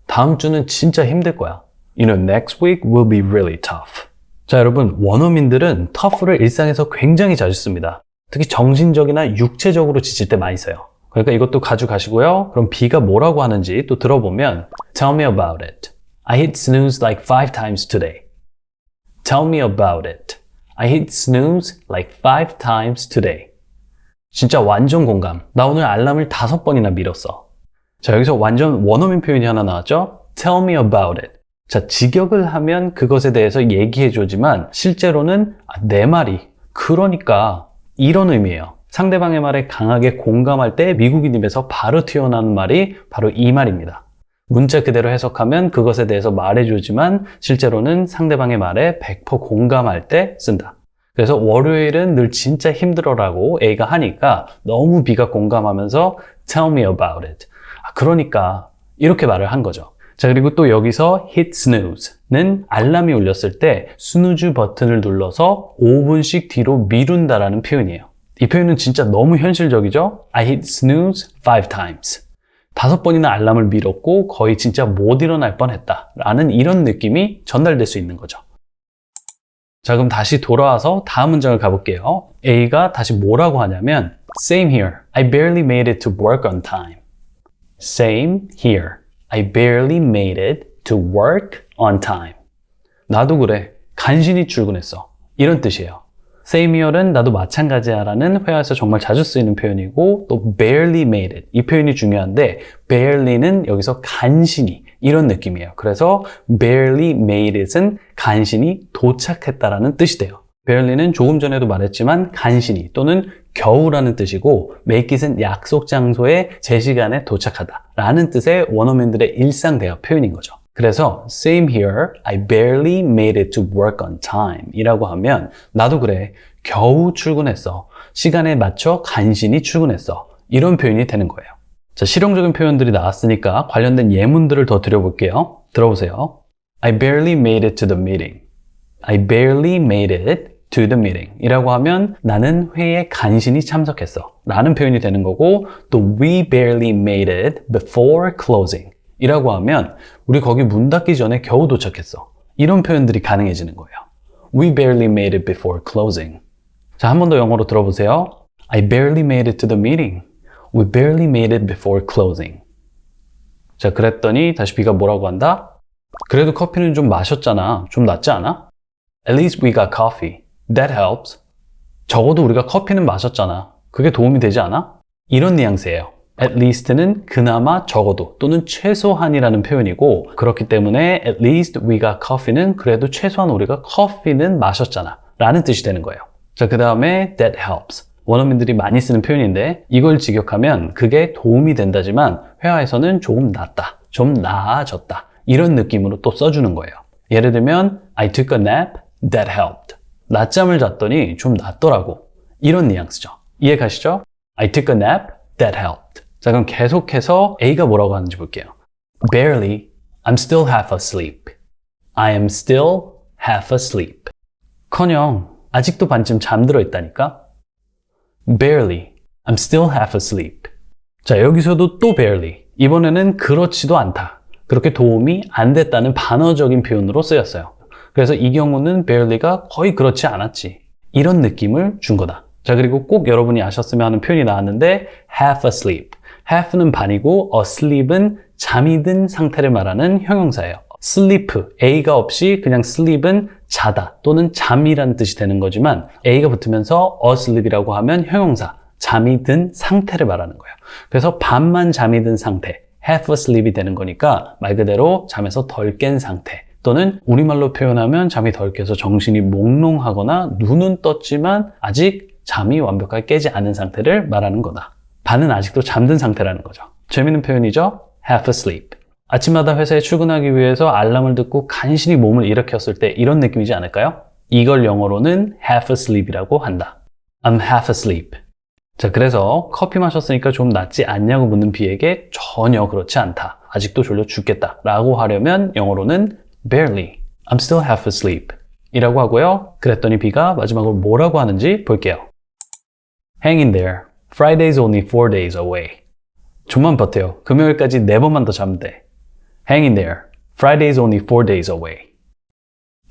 다음 주는 진짜 힘들 거야. You know, next week will be really tough. 자, 여러분, 원어민들은 tough를 일상에서 굉장히 자주 씁니다. 특히 정신적이나 육체적으로 지칠 때 많이 써요. 그러니까 이것도 가져가시고요. 그럼 B가 뭐라고 하는지 또 들어보면 Tell me about it. I hit snooze like 5 times today. Tell me about it. I hit snooze like 5 times today. 진짜 완전 공감. 나 오늘 알람을 5번이나 밀었어. 자, 여기서 완전 원어민 표현이 하나 나왔죠? Tell me about it. 자, 직역을 하면 그것에 대해서 얘기해주지만 실제로는 내 말이 그러니까 이런 의미예요. 상대방의 말에 강하게 공감할 때 미국인 입에서 바로 튀어나오는 말이 바로 이 말입니다. 문자 그대로 해석하면 그것에 대해서 말해주지만 실제로는 상대방의 말에 100% 공감할 때 쓴다. 그래서 월요일은 늘 진짜 힘들어라고 A가 하니까 너무 B가 공감하면서 Tell me about it. 그러니까 이렇게 말을 한 거죠. 자, 그리고 또 여기서 hit snooze는 알람이 울렸을 때 스누즈 버튼을 눌러서 5분씩 뒤로 미룬다라는 표현이에요. 이 표현은 진짜 너무 현실적이죠? I hit snooze 5 times. 5번이나 알람을 밀었고 거의 진짜 못 일어날 뻔했다 라는 이런 느낌이 전달될 수 있는 거죠. 자, 그럼 다시 돌아와서 다음 문장을 가볼게요. A가 다시 뭐라고 하냐면 Same here. I barely made it to work on time. Same here. I barely made it to work on time. 나도 그래. 간신히 출근했어. 이런 뜻이에요. Same here는 나도 마찬가지야 라는 회화에서 정말 자주 쓰이는 표현이고 또 barely made it. 이 표현이 중요한데 barely는 여기서 간신히 이런 느낌이에요. 그래서 barely made it은 간신히 도착했다라는 뜻이 돼요. barely는 조금 전에도 말했지만 간신히 또는 겨우라는 뜻이고 make it은 약속 장소에 제 시간에 도착하다 라는 뜻의 원어민들의 일상 대화 표현인 거죠. 그래서 same here, I barely made it to work on time 이라고 하면 나도 그래, 겨우 출근했어. 시간에 맞춰 간신히 출근했어. 이런 표현이 되는 거예요. 자, 실용적인 표현들이 나왔으니까 관련된 예문들을 더 드려볼게요. 들어보세요. I barely made it to the meeting. I barely made it to the meeting 이라고 하면 나는 회의에 간신히 참석했어 라는 표현이 되는 거고 또 we barely made it before closing 이라고 하면 우리 거기 문 닫기 전에 겨우 도착했어. 이런 표현들이 가능해지는 거예요. We barely made it before closing. 자, 한 번 더 영어로 들어보세요. I barely made it to the meeting. We barely made it before closing. 자, 그랬더니 다시 B가 뭐라고 한다? 그래도 커피는 좀 마셨잖아. 좀 낫지 않아? At least we got coffee. That helps. 적어도 우리가 커피는 마셨잖아. 그게 도움이 되지 않아? 이런 뉘앙스예요. at least는 그나마 적어도 또는 최소한이라는 표현이고 그렇기 때문에 at least we got coffee는 그래도 최소한 우리가 커피는 마셨잖아 라는 뜻이 되는 거예요. 자, 그 다음에 that helps. 원어민들이 많이 쓰는 표현인데 이걸 직역하면 그게 도움이 된다지만 회화에서는 조금 낫다, 좀 나아졌다 이런 느낌으로 또 써주는 거예요. 예를 들면 I took a nap, that helped. 낮잠을 잤더니 좀 낫더라고. 이런 뉘앙스죠. 이해 가시죠? I took a nap, that helped. 자, 그럼 계속해서 A가 뭐라고 하는지 볼게요. Barely, I'm still half asleep. I am still half asleep. 커녕 아직도 반쯤 잠들어 있다니까? Barely, I'm still half asleep. 자, 여기서도 또 barely. 이번에는 그렇지도 않다. 그렇게 도움이 안 됐다는 반어적인 표현으로 쓰였어요. 그래서 이 경우는 barely가 거의 그렇지 않았지. 이런 느낌을 준 거다. 자, 그리고 꼭 여러분이 아셨으면 하는 표현이 나왔는데 half asleep. half는 반이고 asleep은 잠이 든 상태를 말하는 형용사예요. sleep, A가 없이 그냥 sleep은 자다 또는 잠이란 뜻이 되는 거지만 A가 붙으면서 asleep이라고 하면 형용사, 잠이 든 상태를 말하는 거예요. 그래서 반만 잠이 든 상태, half asleep이 되는 거니까 말 그대로 잠에서 덜 깬 상태 또는 우리말로 표현하면 잠이 덜 깨서 정신이 몽롱하거나 눈은 떴지만 아직 잠이 완벽하게 깨지 않은 상태를 말하는 거다. 반은 아직도 잠든 상태라는 거죠. 재밌는 표현이죠? half asleep. 아침마다 회사에 출근하기 위해서 알람을 듣고 간신히 몸을 일으켰을 때 이런 느낌이지 않을까요? 이걸 영어로는 half asleep이라고 한다. I'm half asleep. 자, 그래서 커피 마셨으니까 좀 낫지 않냐고 묻는 B에게 전혀 그렇지 않다. 아직도 졸려 죽겠다. 라고 하려면 영어로는 barely, I'm still half asleep 이라고 하고요. 그랬더니 B가 마지막으로 뭐라고 하는지 볼게요. Hang in there. Friday's only 4 days away. 좀만 버텨요. 금요일까지 4번만 더 자면 돼. Hang in there. Friday's only 4 days away.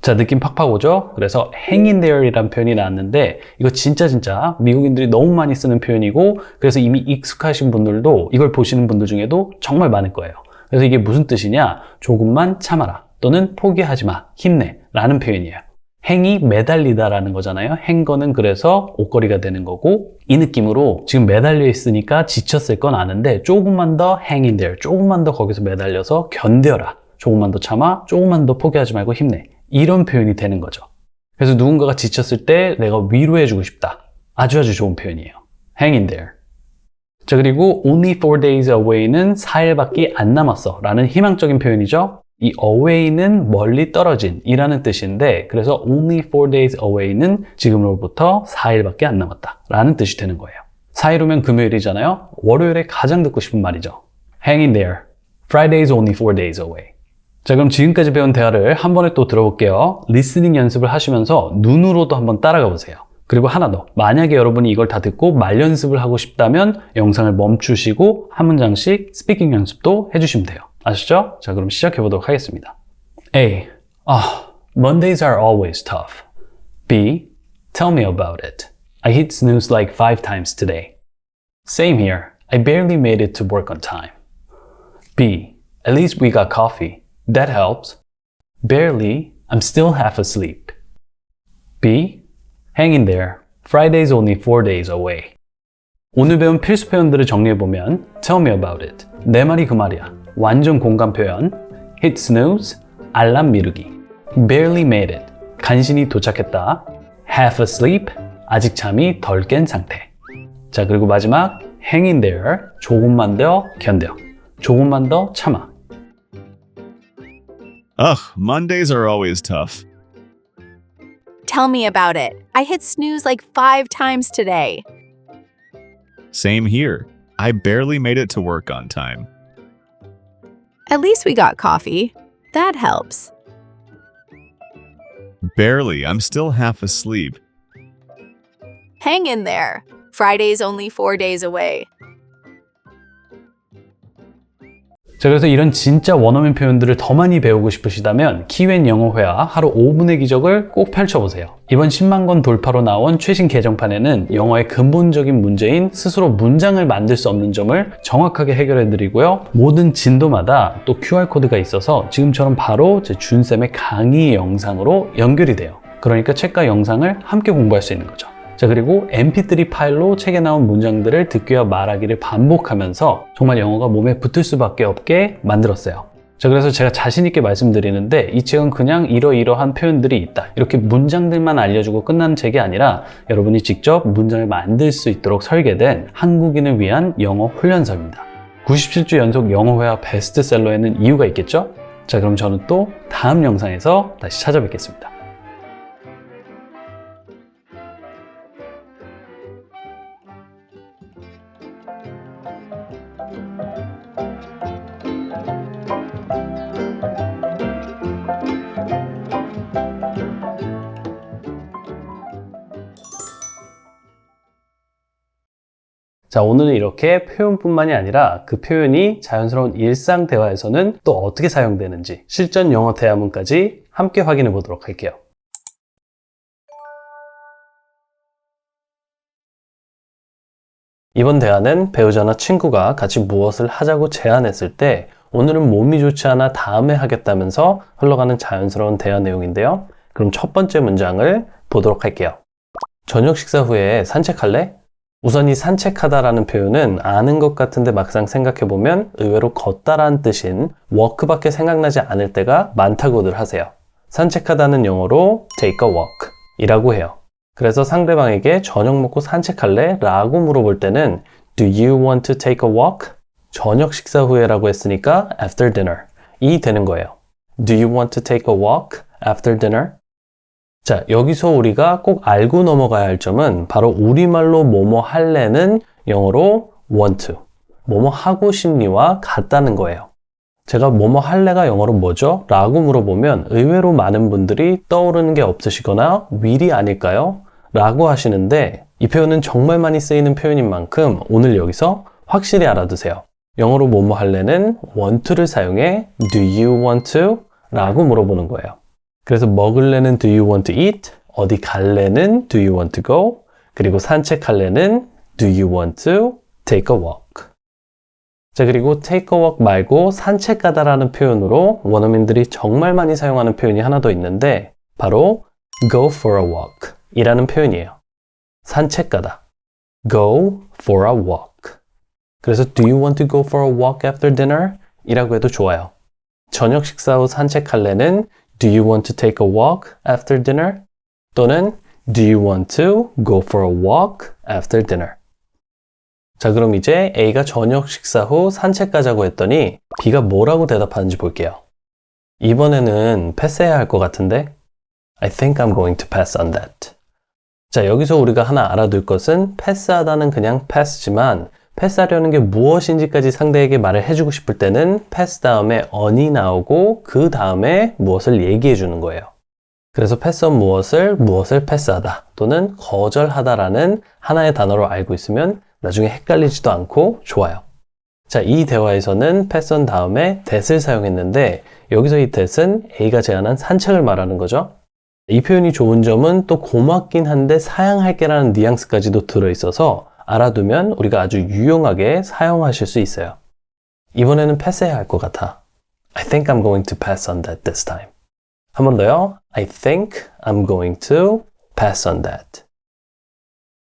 자, 느낌 팍팍 오죠? 그래서 hang in there 이란 표현이 나왔는데 이거 진짜 미국인들이 너무 많이 쓰는 표현이고 그래서 이미 익숙하신 분들도 이걸 보시는 분들 중에도 정말 많을 거예요. 그래서 이게 무슨 뜻이냐? 조금만 참아라 또는 포기하지 마, 힘내 라는 표현이에요. 행이 매달리다 라는 거잖아요. 행거는 그래서 옷걸이가 되는 거고 이 느낌으로 지금 매달려 있으니까 지쳤을 건 아는데 조금만 더 hang in there, 조금만 더 거기서 매달려서 견뎌라. 조금만 더 참아, 조금만 더 포기하지 말고 힘내. 이런 표현이 되는 거죠. 그래서 누군가가 지쳤을 때 내가 위로해주고 싶다. 아주 좋은 표현이에요. hang in there. 자, 그리고 only 4 days away는 4일밖에 안 남았어 라는 희망적인 표현이죠. 이 away는 멀리 떨어진 이라는 뜻인데 그래서 only 4 days away는 지금으로부터 4일밖에 안 남았다 라는 뜻이 되는 거예요. 4일 후면 금요일이잖아요. 월요일에 가장 듣고 싶은 말이죠. Hang in there. Friday's only 4 days away. 자, 그럼 지금까지 배운 대화를 한 번에 또 들어볼게요. 리스닝 연습을 하시면서 눈으로도 한번 따라가 보세요. 그리고 하나 더, 만약에 여러분이 이걸 다 듣고 말 연습을 하고 싶다면 영상을 멈추시고 한 문장씩 스피킹 연습도 해주시면 돼요. 아시죠? 자, 그럼 시작해 보도록 하겠습니다. A. Mondays are always tough. B. Tell me about it. I hit snooze like 5 times today. Same here. I barely made it to work on time. B. At least we got coffee. That helps. Barely. I'm still half asleep. B. Hang in there. Friday's only 4 days away. 오늘 배운 필수 표현들을 정리해보면 Tell me about it. 내 말이 그 말이야. 완전 공감 표현. Hit snooze. 알람 미루기. Barely made it. 간신히 도착했다. Half asleep. 아직 잠이 덜 깬 상태. 자, 그리고 마지막 Hang in there. 조금만 더 견뎌. 조금만 더 참아. Ugh, Mondays are always tough. Tell me about it. I hit snooze like 5 times today. Same here. I barely made it to work on time. At least we got coffee. That helps. Barely. I'm still half asleep. Hang in there. Friday's only 4 days away. 자, 그래서 이런 진짜 원어민 표현들을 더 많이 배우고 싶으시다면 키웬 영어 회화 하루 5분의 기적을 꼭 펼쳐보세요. 이번 10만 권 돌파로 나온 최신 개정판에는 영어의 근본적인 문제인 스스로 문장을 만들 수 없는 점을 정확하게 해결해드리고요. 모든 진도마다 또 QR코드가 있어서 지금처럼 바로 제 준쌤의 강의 영상으로 연결이 돼요. 그러니까 책과 영상을 함께 공부할 수 있는 거죠. 자, 그리고 mp3 파일로 책에 나온 문장들을 듣기와 말하기를 반복하면서 정말 영어가 몸에 붙을 수밖에 없게 만들었어요. 자, 그래서 제가 자신 있게 말씀드리는데 이 책은 그냥 이러이러한 표현들이 있다, 이렇게 문장들만 알려주고 끝나는 책이 아니라 여러분이 직접 문장을 만들 수 있도록 설계된 한국인을 위한 영어 훈련서입니다. 97주 연속 영어회화 베스트셀러에는 이유가 있겠죠? 자, 그럼 저는 또 다음 영상에서 다시 찾아뵙겠습니다. 자, 오늘은 이렇게 표현뿐만이 아니라 그 표현이 자연스러운 일상 대화에서는 또 어떻게 사용되는지 실전 영어 대화문까지 함께 확인해 보도록 할게요. 이번 대화는 배우자나 친구가 같이 무엇을 하자고 제안했을 때 오늘은 몸이 좋지 않아 다음에 하겠다면서 흘러가는 자연스러운 대화 내용인데요. 그럼 첫 번째 문장을 보도록 할게요. 저녁 식사 후에 산책할래? 우선 이 산책하다라는 표현은 아는 것 같은데 막상 생각해보면 의외로 걷다라는 뜻인 walk밖에 생각나지 않을 때가 많다고들 하세요. 산책하다는 영어로 take a walk 이라고 해요. 그래서 상대방에게 저녁 먹고 산책할래? 라고 물어볼 때는 Do you want to take a walk? 저녁 식사 후에라고 했으니까 after dinner 이 되는 거예요. Do you want to take a walk after dinner? 자, 여기서 우리가 꼭 알고 넘어가야 할 점은 바로 우리말로 뭐뭐 할래는 영어로 want to, 뭐뭐 하고 싶니와 같다는 거예요. 제가 뭐뭐 할래가 영어로 뭐죠? 라고 물어보면 의외로 많은 분들이 떠오르는 게 없으시거나 will이 아닐까요? 라고 하시는데 이 표현은 정말 많이 쓰이는 표현인 만큼 오늘 여기서 확실히 알아두세요. 영어로 뭐뭐 할래는 want to를 사용해 do you want to? 라고 물어보는 거예요. 그래서 먹을래는 do you want to eat? 어디 갈래는 do you want to go? 그리고 산책할래는 do you want to take a walk? 자, 그리고 take a walk 말고 산책 가다라는 표현으로 원어민들이 정말 많이 사용하는 표현이 하나 더 있는데 바로 go for a walk 이라는 표현이에요. 산책 가다. go for a walk. 그래서 do you want to go for a walk after dinner? 이라고 해도 좋아요. 저녁 식사 후 산책할래는 Do you want to take a walk after dinner? 또는 Do you want to go for a walk after dinner? 자, 그럼 이제 A가 저녁 식사 후 산책 가자고 했더니 B가 뭐라고 대답하는지 볼게요. 이번에는 패스해야 할 것 같은데? I think I'm going to pass on that. 자, 여기서 우리가 하나 알아둘 것은 패스하다는 그냥 패스지만 패스하려는 게 무엇인지까지 상대에게 말을 해주고 싶을 때는 패스 다음에 on이 나오고 그 다음에 무엇을 얘기해 주는 거예요. 그래서 패스 on 무엇을 패스하다 또는 거절하다라는 하나의 단어로 알고 있으면 나중에 헷갈리지도 않고 좋아요. 자, 이 대화에서는 패스 on 다음에 that을 사용했는데 여기서 이 that은 A가 제안한 산책을 말하는 거죠. 이 표현이 좋은 점은 또 고맙긴 한데 사양할게라는 뉘앙스까지도 들어있어서 알아두면 우리가 아주 유용하게 사용하실 수 있어요. 이번에는 패스해야 할 것 같아. I think I'm going to pass on that this time. 한 번 더요. I think I'm going to pass on that.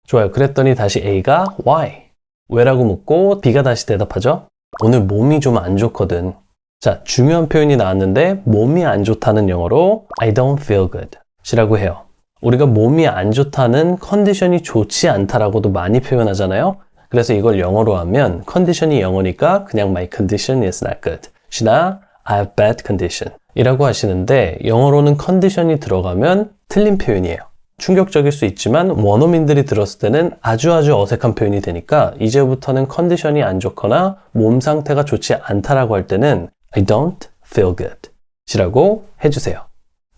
좋아요. 그랬더니 다시 A가 why? 왜라고 묻고 B가 다시 대답하죠. 오늘 몸이 좀 안 좋거든. 자, 중요한 표현이 나왔는데 몸이 안 좋다는 영어로 I don't feel good 이라고 해요. 우리가 몸이 안 좋다는 컨디션이 좋지 않다라고도 많이 표현하잖아요. 그래서 이걸 영어로 하면 컨디션이 영어니까 그냥 my condition is not good 시나 I have bad condition 이라고 하시는데 영어로는 컨디션이 들어가면 틀린 표현이에요. 충격적일 수 있지만 원어민들이 들었을 때는 아주 어색한 표현이 되니까 이제부터는 컨디션이 안 좋거나 몸 상태가 좋지 않다라고 할 때는 I don't feel good 이라고 해주세요.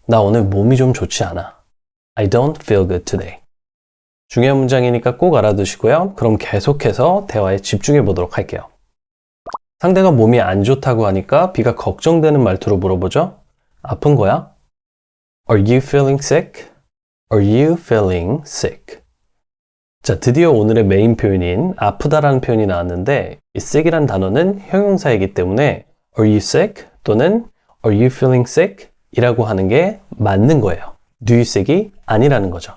나 오늘 몸이 좀 좋지 않아. I don't feel good today. 중요한 문장이니까 꼭 알아두시고요. 그럼 계속해서 대화에 집중해 보도록 할게요. 상대가 몸이 안 좋다고 하니까 B가 걱정되는 말투로 물어보죠. 아픈 거야? Are you feeling sick? Are you feeling sick? 자, 드디어 오늘의 메인 표현인 아프다라는 표현이 나왔는데 이 sick이란 단어는 형용사이기 때문에 Are you sick? 또는 Are you feeling sick? 이라고 하는 게 맞는 거예요. Do you sick이 아니라는 거죠.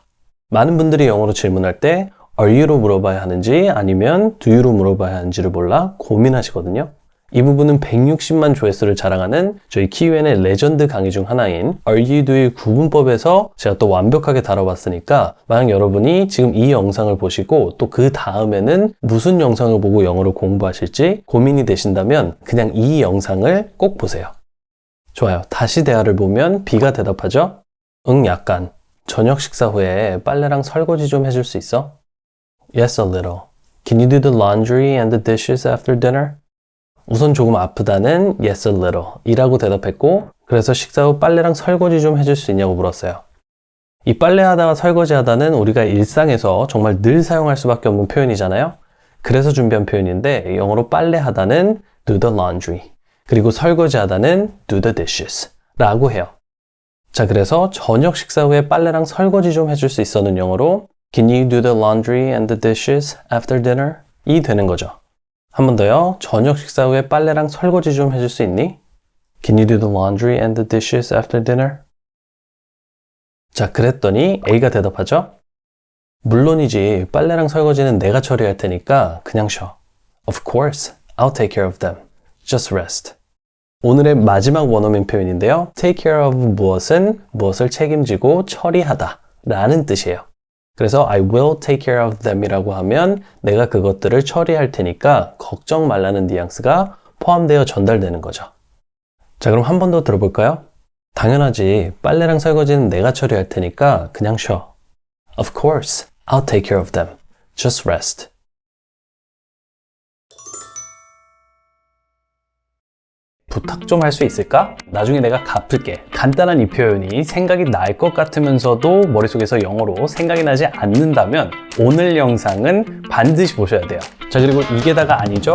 많은 분들이 영어로 질문할 때 Are you로 물어봐야 하는지 아니면 Do you로 물어봐야 하는지를 몰라 고민하시거든요. 이 부분은 160만 조회수를 자랑하는 저희 키유엔의 레전드 강의 중 하나인 Are you, do의 구분법에서 제가 또 완벽하게 다뤄봤으니까 만약 여러분이 지금 이 영상을 보시고 또 그 다음에는 무슨 영상을 보고 영어를 공부하실지 고민이 되신다면 그냥 이 영상을 꼭 보세요. 좋아요. 다시 대화를 보면 B가 대답하죠. 응, 약간. 저녁 식사 후에 빨래랑 설거지 좀 해줄 수 있어? Yes, a little. Can you do the laundry and the dishes after dinner? 우선 조금 아프다는 yes, a little 이라고 대답했고 그래서 식사 후 빨래랑 설거지 좀 해줄 수 있냐고 물었어요. 이 빨래하다가 설거지하다는 우리가 일상에서 정말 늘 사용할 수밖에 없는 표현이잖아요. 그래서 준비한 표현인데 영어로 빨래하다는 do the laundry 그리고 설거지하다는 do the dishes 라고 해요. 자, 그래서 저녁 식사 후에 빨래랑 설거지 좀 해줄 수 있어는 영어로 Can you do the laundry and the dishes after dinner? 이 되는 거죠. 한 번 더요. 저녁 식사 후에 빨래랑 설거지 좀 해줄 수 있니? Can you do the laundry and the dishes after dinner? 자, 그랬더니 A가 대답하죠. 물론이지. 빨래랑 설거지는 내가 처리할 테니까 그냥 쉬어. Of course. I'll take care of them. Just rest. 오늘의 마지막 원어민 표현인데요. Take care of 무엇은 무엇을 책임지고 처리하다 라는 뜻이에요. 그래서 I will take care of them 이라고 하면 내가 그것들을 처리할 테니까 걱정 말라는 뉘앙스가 포함되어 전달되는 거죠. 자, 그럼 한 번 더 들어볼까요? 당연하지. 빨래랑 설거지는 내가 처리할 테니까 그냥 쉬어. Of course. I'll take care of them. Just rest. 부탁 좀 할 수 있을까? 나중에 내가 갚을게. 간단한 이 표현이 생각이 날 것 같으면서도 머릿속에서 영어로 생각이 나지 않는다면 오늘 영상은 반드시 보셔야 돼요. 자, 그리고 이게 다가 아니죠?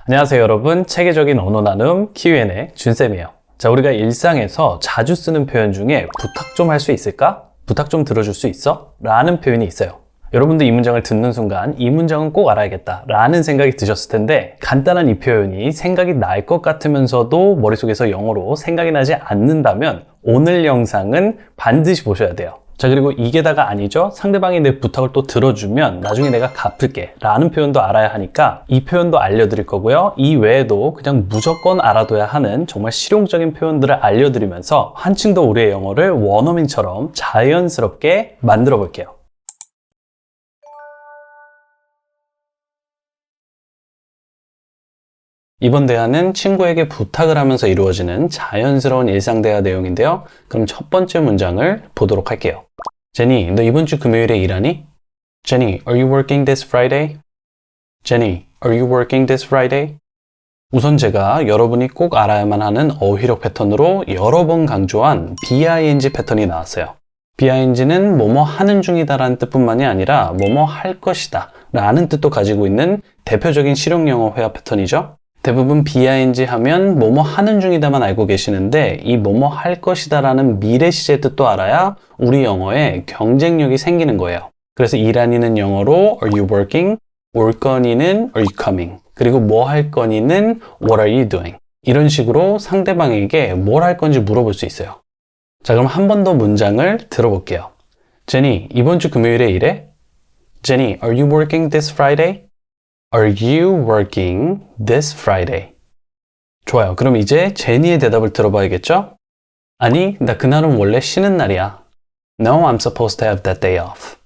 안녕하세요 여러분. 체계적인 언어 나눔 키유엔의 준쌤이에요. 자, 우리가 일상에서 자주 쓰는 표현 중에 부탁 좀 할 수 있을까? 부탁 좀 들어줄 수 있어? 라는 표현이 있어요. 여러분도 이 문장을 듣는 순간 이 문장은 꼭 알아야겠다 라는 생각이 드셨을 텐데 간단한 이 표현이 생각이 날 것 같으면서도 머릿속에서 영어로 생각이 나지 않는다면 오늘 영상은 반드시 보셔야 돼요. 자, 그리고 이게 다가 아니죠? 상대방이 내 부탁을 또 들어주면 나중에 내가 갚을게 라는 표현도 알아야 하니까 이 표현도 알려드릴 거고요. 이 외에도 그냥 무조건 알아둬야 하는 정말 실용적인 표현들을 알려드리면서 한층 더 우리의 영어를 원어민처럼 자연스럽게 만들어 볼게요. 이번 대화는 친구에게 부탁을 하면서 이루어지는 자연스러운 일상 대화 내용인데요. 그럼 첫 번째 문장을 보도록 할게요. 제니, 너 이번 주 금요일에 일하니? Jenny, are you working this Friday? Jenny, are you working this Friday? 우선 제가 여러분이 꼭 알아야만 하는 어휘력 패턴으로 여러 번 강조한 BING 패턴이 나왔어요. BING는 뭐뭐 하는 중이다 라는 뜻뿐만이 아니라 뭐뭐 할 것이다 라는 뜻도 가지고 있는 대표적인 실용 영어 회화 패턴이죠. 대부분 BING 하면 뭐뭐 하는 중이다만 알고 계시는데 이 뭐뭐 할 것이다 라는 미래 시제 뜻도 알아야 우리 영어에 경쟁력이 생기는 거예요. 그래서 일하니는 영어로 Are you working? 올 거니는 Are you coming? 그리고 뭐 할 거니는 What are you doing? 이런 식으로 상대방에게 뭘 할 건지 물어볼 수 있어요. 자, 그럼 한 번 더 문장을 들어볼게요. 제니, 이번 주 금요일에 일해? Jenny, are you working this Friday? Are you working this Friday? 좋아요. 그럼 이제 제니의 대답을 들어봐야겠죠? 아니, 나 그날은 원래 쉬는 날이야. No, I'm supposed to have that day off.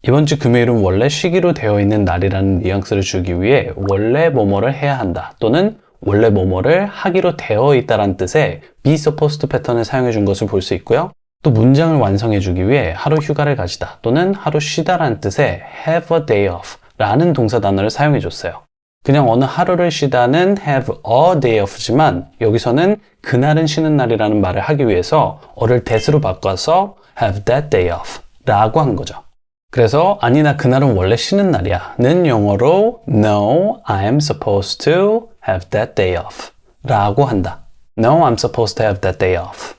이번 주 금요일은 원래 쉬기로 되어 있는 날이라는 뉘앙스를 주기 위해 원래 뭐뭐를 해야 한다 또는 원래 뭐뭐를 하기로 되어 있다는 뜻의 be supposed to 패턴을 사용해 준 것을 볼 수 있고요. 또 문장을 완성해 주기 위해 하루 휴가를 가지다 또는 하루 쉬다라는 뜻의 have a day off 라는 동사 단어를 사용해 줬어요. 그냥 어느 하루를 쉬다는 have a day off지만 여기서는 그날은 쉬는 날이라는 말을 하기 위해서 어를 that으로 바꿔서 have that day off 라고 한 거죠. 그래서 아니 나 그날은 원래 쉬는 날이야 는 영어로 No, I'm supposed to have that day off 라고 한다. No, I'm supposed to have that day off.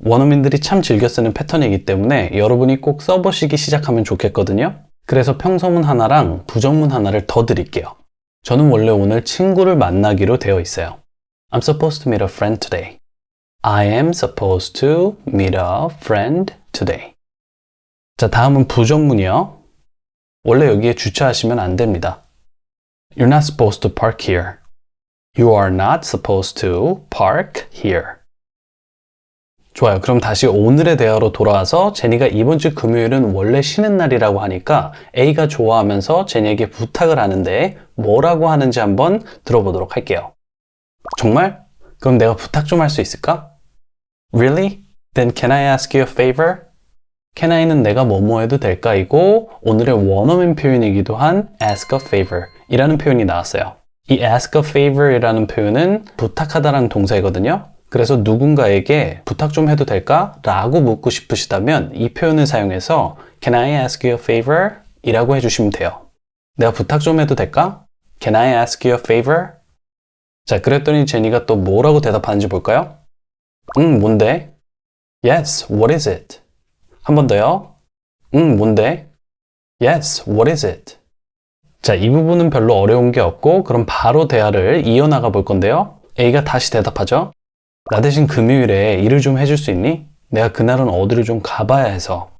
원어민들이 참 즐겨 쓰는 패턴이기 때문에 여러분이 꼭 써보시기 시작하면 좋겠거든요. 그래서 평서문 하나랑 부정문 하나를 더 드릴게요. 저는 원래 오늘 친구를 만나기로 되어 있어요. I'm supposed to meet a friend today. I am supposed to meet a friend today. 자, 다음은 부정문이요. 원래 여기에 주차하시면 안 됩니다. You're not supposed to park here. You are not supposed to park here. 좋아요. 그럼 다시 오늘의 대화로 돌아와서 제니가 이번 주 금요일은 원래 쉬는 날이라고 하니까 A가 좋아하면서 제니에게 부탁을 하는데 뭐라고 하는지 한번 들어보도록 할게요. 정말? 그럼 내가 부탁 좀 할 수 있을까? Really? Then can I ask you a favor? Can I는 내가 뭐뭐 해도 될까이고 오늘의 원어민 표현이기도 한 ask a favor 이라는 표현이 나왔어요. 이 ask a favor 이라는 표현은 부탁하다라는 동사이거든요. 그래서 누군가에게 부탁 좀 해도 될까? 라고 묻고 싶으시다면 이 표현을 사용해서 Can I ask you a favor? 이라고 해주시면 돼요. 내가 부탁 좀 해도 될까? Can I ask you a favor? 자, 그랬더니 제니가 또 뭐라고 대답하는지 볼까요? 뭔데? Yes, what is it? 한 번 더요. 뭔데? Yes, what is it? 자, 이 부분은 별로 어려운 게 없고 그럼 바로 대화를 이어나가 볼 건데요. A가 다시 대답하죠. 나 대신 금요일에 일을 좀 해줄 수 있니? 내가 그날은 어디를 좀 가봐야 해서.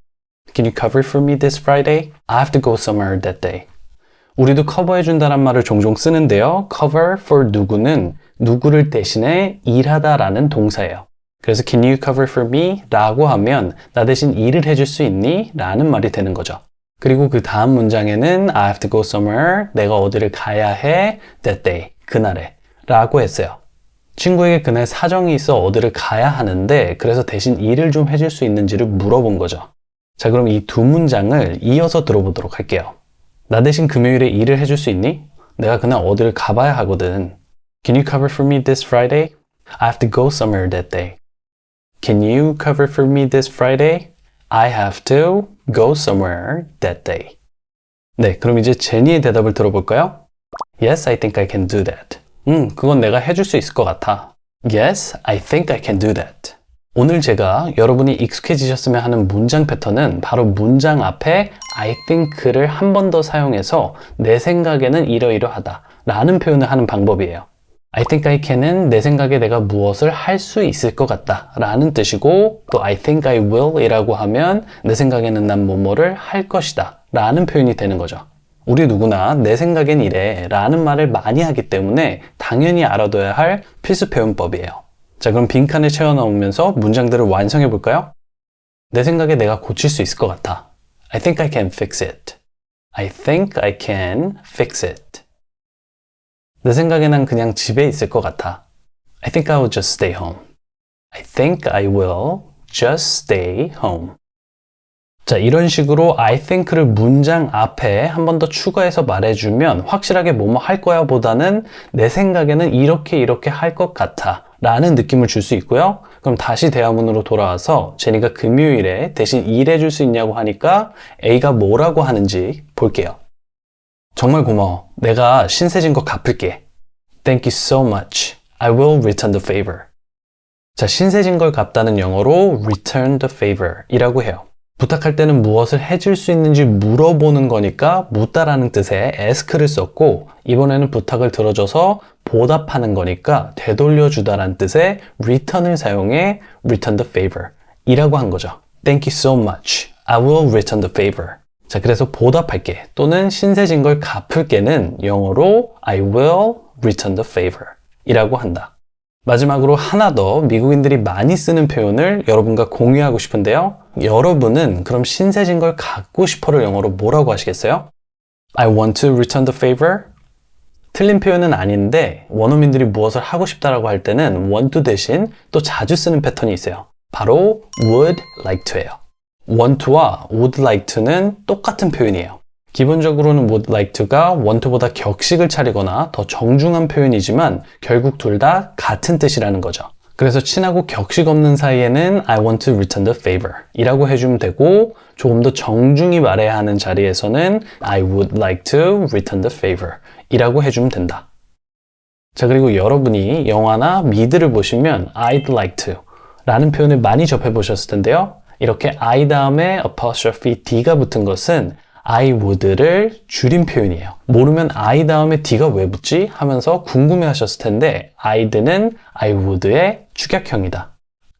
Can you cover for me this Friday? I have to go somewhere that day. 우리도 커버해준다는 말을 종종 쓰는데요. cover for 누구는 누구를 대신해 일하다라는 동사예요. 그래서 Can you cover for me? 라고 하면 나 대신 일을 해줄 수 있니? 라는 말이 되는 거죠. 그리고 그 다음 문장에는 I have to go somewhere. 내가 어디를 가야 해. that day. 그날에. 라고 했어요. 친구에게 그날 사정이 있어 어디를 가야 하는데 그래서 대신 일을 좀 해줄 수 있는지를 물어본 거죠. 자, 그럼 이 두 문장을 이어서 들어보도록 할게요. 나 대신 금요일에 일을 해줄 수 있니? 내가 그날 어디를 가봐야 하거든. Can you cover for me this Friday? I have to go somewhere that day. Can you cover for me this Friday? I have to go somewhere that day. 네, 그럼 이제 제니의 대답을 들어볼까요? Yes, I think I can do that. 그건 내가 해줄 수 있을 것 같아. Yes, I think I can do that. 오늘 제가 여러분이 익숙해지셨으면 하는 문장 패턴은 바로 문장 앞에 I think를 한 번 더 사용해서 내 생각에는 이러이러하다 라는 표현을 하는 방법이에요. I think I can은 내 생각에 내가 무엇을 할 수 있을 것 같다 라는 뜻이고 또 I think I will 이라고 하면 내 생각에는 난 뭐뭐를 할 것이다 라는 표현이 되는 거죠. 우리 누구나 내 생각엔 이래 라는 말을 많이 하기 때문에 당연히 알아둬야 할 필수 표현법이에요. 자, 그럼 빈칸을 채워 넣으면서 문장들을 완성해 볼까요? 내 생각에 내가 고칠 수 있을 것 같아. I think I can fix it. I think I can fix it. 내 생각에 난 그냥 집에 있을 것 같아. I think I will just stay home. I think I will just stay home. 자, 이런 식으로 I think를 문장 앞에 한 번 더 추가해서 말해주면 확실하게 뭐뭐 할 거야 보다는 내 생각에는 이렇게 할 것 같아 라는 느낌을 줄 수 있고요. 그럼 다시 대화문으로 돌아와서 제니가 금요일에 대신 일해줄 수 있냐고 하니까 A가 뭐라고 하는지 볼게요. 정말 고마워. 내가 신세진 거 갚을게. Thank you so much. I will return the favor. 자, 신세진 걸 갚다는 영어로 return the favor 이라고 해요. 부탁할 때는 무엇을 해줄 수 있는지 물어보는 거니까 묻다라는 뜻의 ask를 썼고 이번에는 부탁을 들어줘서 보답하는 거니까 되돌려주다라는 뜻의 return을 사용해 return the favor 이라고 한 거죠. Thank you so much. I will return the favor. 자, 그래서 보답할게 또는 신세진 걸 갚을게는 영어로 I will return the favor 이라고 한다. 마지막으로 하나 더 미국인들이 많이 쓰는 표현을 여러분과 공유하고 싶은데요. 여러분은 그럼 신세진 걸 갖고 싶어를 영어로 뭐라고 하시겠어요? I want to return the favor? 틀린 표현은 아닌데 원어민들이 무엇을 하고 싶다라고 할 때는 want to 대신 또 자주 쓰는 패턴이 있어요. 바로 would like to예요. want to와 would like to는 똑같은 표현이에요. 기본적으로는 would like to가 want to보다 격식을 차리거나 더 정중한 표현이지만 결국 둘 다 같은 뜻이라는 거죠. 그래서 친하고 격식 없는 사이에는 I want to return the favor 이라고 해주면 되고 조금 더 정중히 말해야 하는 자리에서는 I would like to return the favor 이라고 해주면 된다. 자, 그리고 여러분이 영화나 미드를 보시면 I'd like to 라는 표현을 많이 접해 보셨을 텐데요. 이렇게 I 다음에 apostrophe D가 붙은 것은 I would를 줄인 표현이에요. 모르면 I 다음에 D가 왜 붙지? 하면서 궁금해 하셨을 텐데 I'd는 I would의 축약형이다.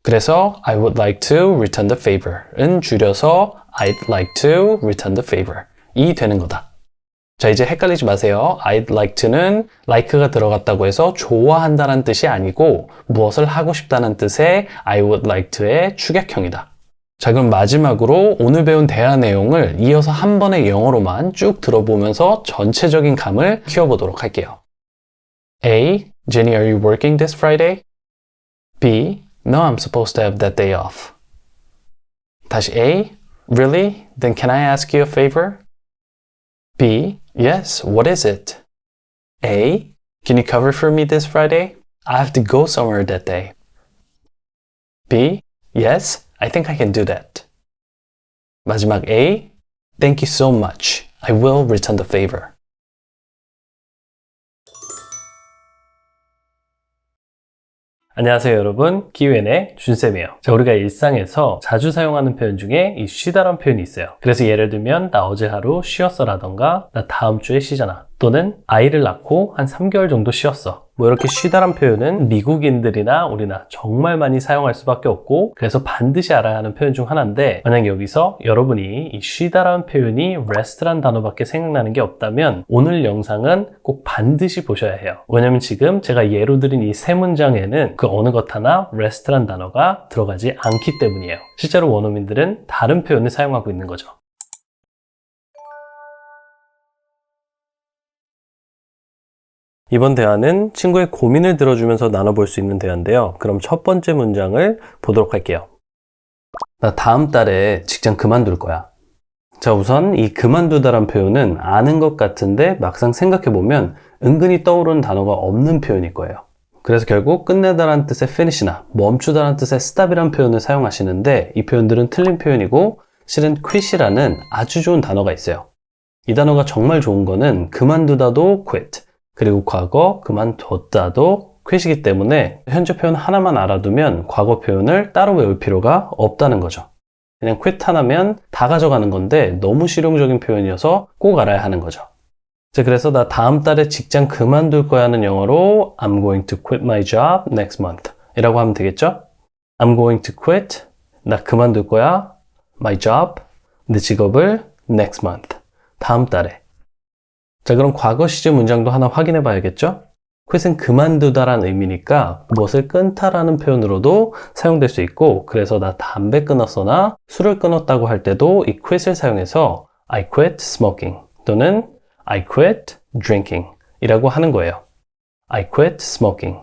그래서 I would like to return the favor은 줄여서 I'd like to return the favor 이 되는 거다. 자, 이제 헷갈리지 마세요. I'd like to는 like가 들어갔다고 해서 좋아한다는 뜻이 아니고 무엇을 하고 싶다는 뜻의 I would like to의 추격형이다. 자, 그럼 마지막으로 오늘 배운 대화 내용을 이어서 한 번의 영어로만 쭉 들어보면서 전체적인 감을 키워보도록 할게요. A. Jenny, are you working this Friday? B. No, I'm supposed to have that day off. 다시 A. Really? Then can I ask you a favor? B. Yes, what is it? A. Can you cover for me this Friday? I have to go somewhere that day. B. Yes, I think I can do that. 마지막 A. Thank you so much. I will return the favor. 안녕하세요 여러분, 키윈의 준쌤이에요. 자, 우리가 일상에서 자주 사용하는 표현 중에 이 쉬다란 표현이 있어요. 그래서 예를 들면 나 어제 하루 쉬었어 라던가 나 다음 주에 쉬잖아, 또는 아이를 낳고 한 3개월 정도 쉬었어. 뭐 이렇게 쉬다란 표현은 미국인들이나 우리나 정말 많이 사용할 수밖에 없고, 그래서 반드시 알아야 하는 표현 중 하나인데, 만약 여기서 여러분이 이 쉬다란 표현이 rest란 단어밖에 생각나는 게 없다면 오늘 영상은 꼭 반드시 보셔야 해요. 왜냐면 지금 제가 예로 드린 이 세 문장에는 그 어느 것 하나 rest란 단어가 들어가지 않기 때문이에요. 실제로 원어민들은 다른 표현을 사용하고 있는 거죠. 이번 대화는 친구의 고민을 들어주면서 나눠볼 수 있는 대화인데요. 그럼 첫 번째 문장을 보도록 할게요. 나 다음 달에 직장 그만둘 거야. 자, 우선 이 그만두다란 표현은 아는 것 같은데 막상 생각해보면 은근히 떠오르는 단어가 없는 표현일 거예요. 그래서 결국 끝내다란 뜻의 finish나 멈추다란 뜻의 stop이란 표현을 사용하시는데, 이 표현들은 틀린 표현이고 실은 quit이라는 아주 좋은 단어가 있어요. 이 단어가 정말 좋은 거는 그만두다도 quit, 그리고 과거 그만뒀다도 quit이기 때문에 현재 표현 하나만 알아두면 과거 표현을 따로 외울 필요가 없다는 거죠. 그냥 quit 하나면 다 가져가는 건데 너무 실용적인 표현이어서 꼭 알아야 하는 거죠. 자, 그래서 나 다음 달에 직장 그만둘 거야 하는 영어로 I'm going to quit my job next month 이라고 하면 되겠죠? I'm going to quit, 나 그만둘 거야, my job, 내 직업을 next month, 다음 달에. 자, 그럼 과거 시제 문장도 하나 확인해 봐야겠죠? quit은 그만두다라는 의미니까 무엇을 끊다라는 표현으로도 사용될 수 있고, 그래서 나 담배 끊었어나 술을 끊었다고 할 때도 이 quit을 사용해서 I quit smoking 또는 I quit drinking 이라고 하는 거예요. I quit smoking,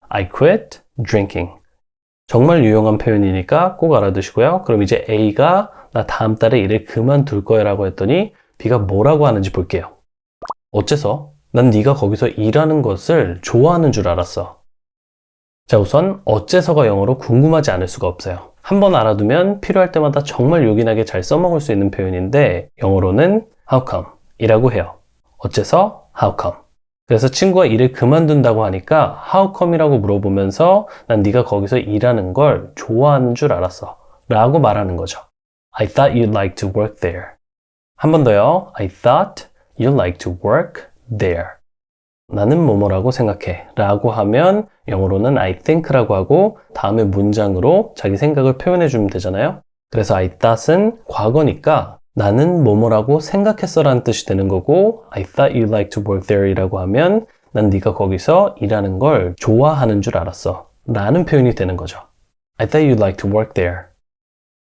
I quit drinking. 정말 유용한 표현이니까 꼭 알아두시고요. 그럼 이제 A가 나 다음 달에 일을 그만둘 거야 라고 했더니 B가 뭐라고 하는지 볼게요. 어째서? 난 네가 거기서 일하는 것을 좋아하는 줄 알았어. 자, 우선 어째서가 영어로 궁금하지 않을 수가 없어요. 한번 알아두면 필요할 때마다 정말 요긴하게 잘 써먹을 수 있는 표현인데, 영어로는 how come 이라고 해요. 어째서? how come. 그래서 친구가 일을 그만둔다고 하니까 how come 이라고 물어보면서 난 네가 거기서 일하는 걸 좋아하는 줄 알았어 라고 말하는 거죠. I thought you'd like to work there. 한 번 더요. I thought you'd like to work there. 나는 뭐뭐라고 생각해 라고 하면 영어로는 I think라고 하고 다음에 문장으로 자기 생각을 표현해 주면 되잖아요. 그래서 I thought은 과거니까 나는 뭐뭐라고 생각했어 라는 뜻이 되는 거고, I thought you'd like to work there 이라고 하면 난 네가 거기서 일하는 걸 좋아하는 줄 알았어 라는 표현이 되는 거죠. I thought you'd like to work there.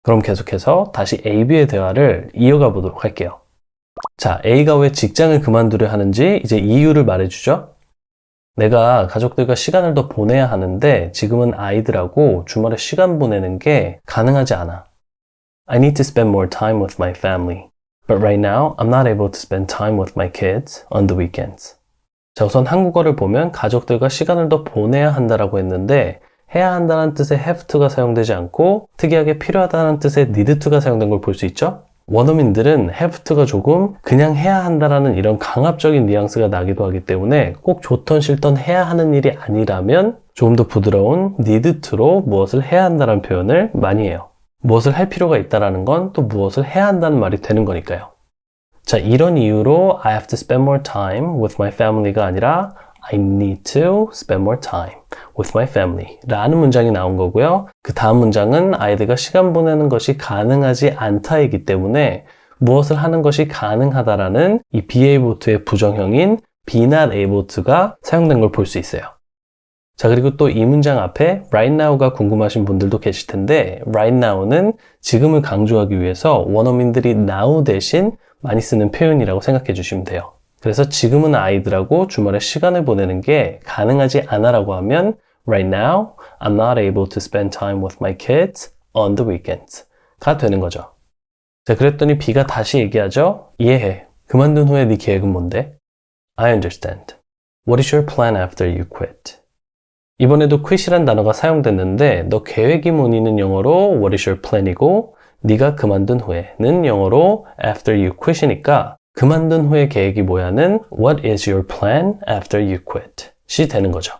그럼 계속해서 다시 A, B의 대화를 이어가 보도록 할게요. 자, A가 왜 직장을 그만두려 하는지 이제 이유를 말해주죠. 내가 가족들과 시간을 더 보내야 하는데 지금은 아이들하고 주말에 시간 보내는 게 가능하지 않아. I need to spend more time with my family. But right now, I'm not able to spend time with my kids on the weekends. 자, 우선 한국어를 보면 가족들과 시간을 더 보내야 한다라고 했는데 해야 한다는 뜻의 have to가 사용되지 않고 특이하게 필요하다는 뜻의 need to가 사용된 걸 볼 수 있죠? 원어민들은 have to가 조금 그냥 해야 한다라는 이런 강압적인 뉘앙스가 나기도 하기 때문에 꼭 좋던 싫던 해야 하는 일이 아니라면 조금 더 부드러운 need to로 무엇을 해야 한다는 표현을 많이 해요. 무엇을 할 필요가 있다라는 건 또 무엇을 해야 한다는 말이 되는 거니까요. 자, 이런 이유로 I have to spend more time with my family가 아니라 I need to spend more time with my family 라는 문장이 나온 거고요. 그 다음 문장은 아이들과 시간 보내는 것이 가능하지 않다이기 때문에 무엇을 하는 것이 가능하다라는 이 be able to의 부정형인 be not able to가 사용된 걸 볼 수 있어요. 자, 그리고 또 이 문장 앞에 right now가 궁금하신 분들도 계실 텐데 right now는 지금을 강조하기 위해서 원어민들이 now 대신 많이 쓰는 표현이라고 생각해 주시면 돼요. 그래서 지금은 아이들하고 주말에 시간을 보내는 게 가능하지 않아라고 하면 right now, I'm not able to spend time with my kids on the weekends 가 되는 거죠. 자, 그랬더니 B가 다시 얘기하죠. 이해해. 그만둔 후에 네 계획은 뭔데? I understand. What is your plan after you quit? 이번에도 quit이란 단어가 사용됐는데 너 계획이 뭐니는 영어로 what is your plan이고 네가 그만둔 후에는 영어로 after you quit이니까 그만둔 후의 계획이 뭐야는 what is your plan after you quit 시 되는 거죠.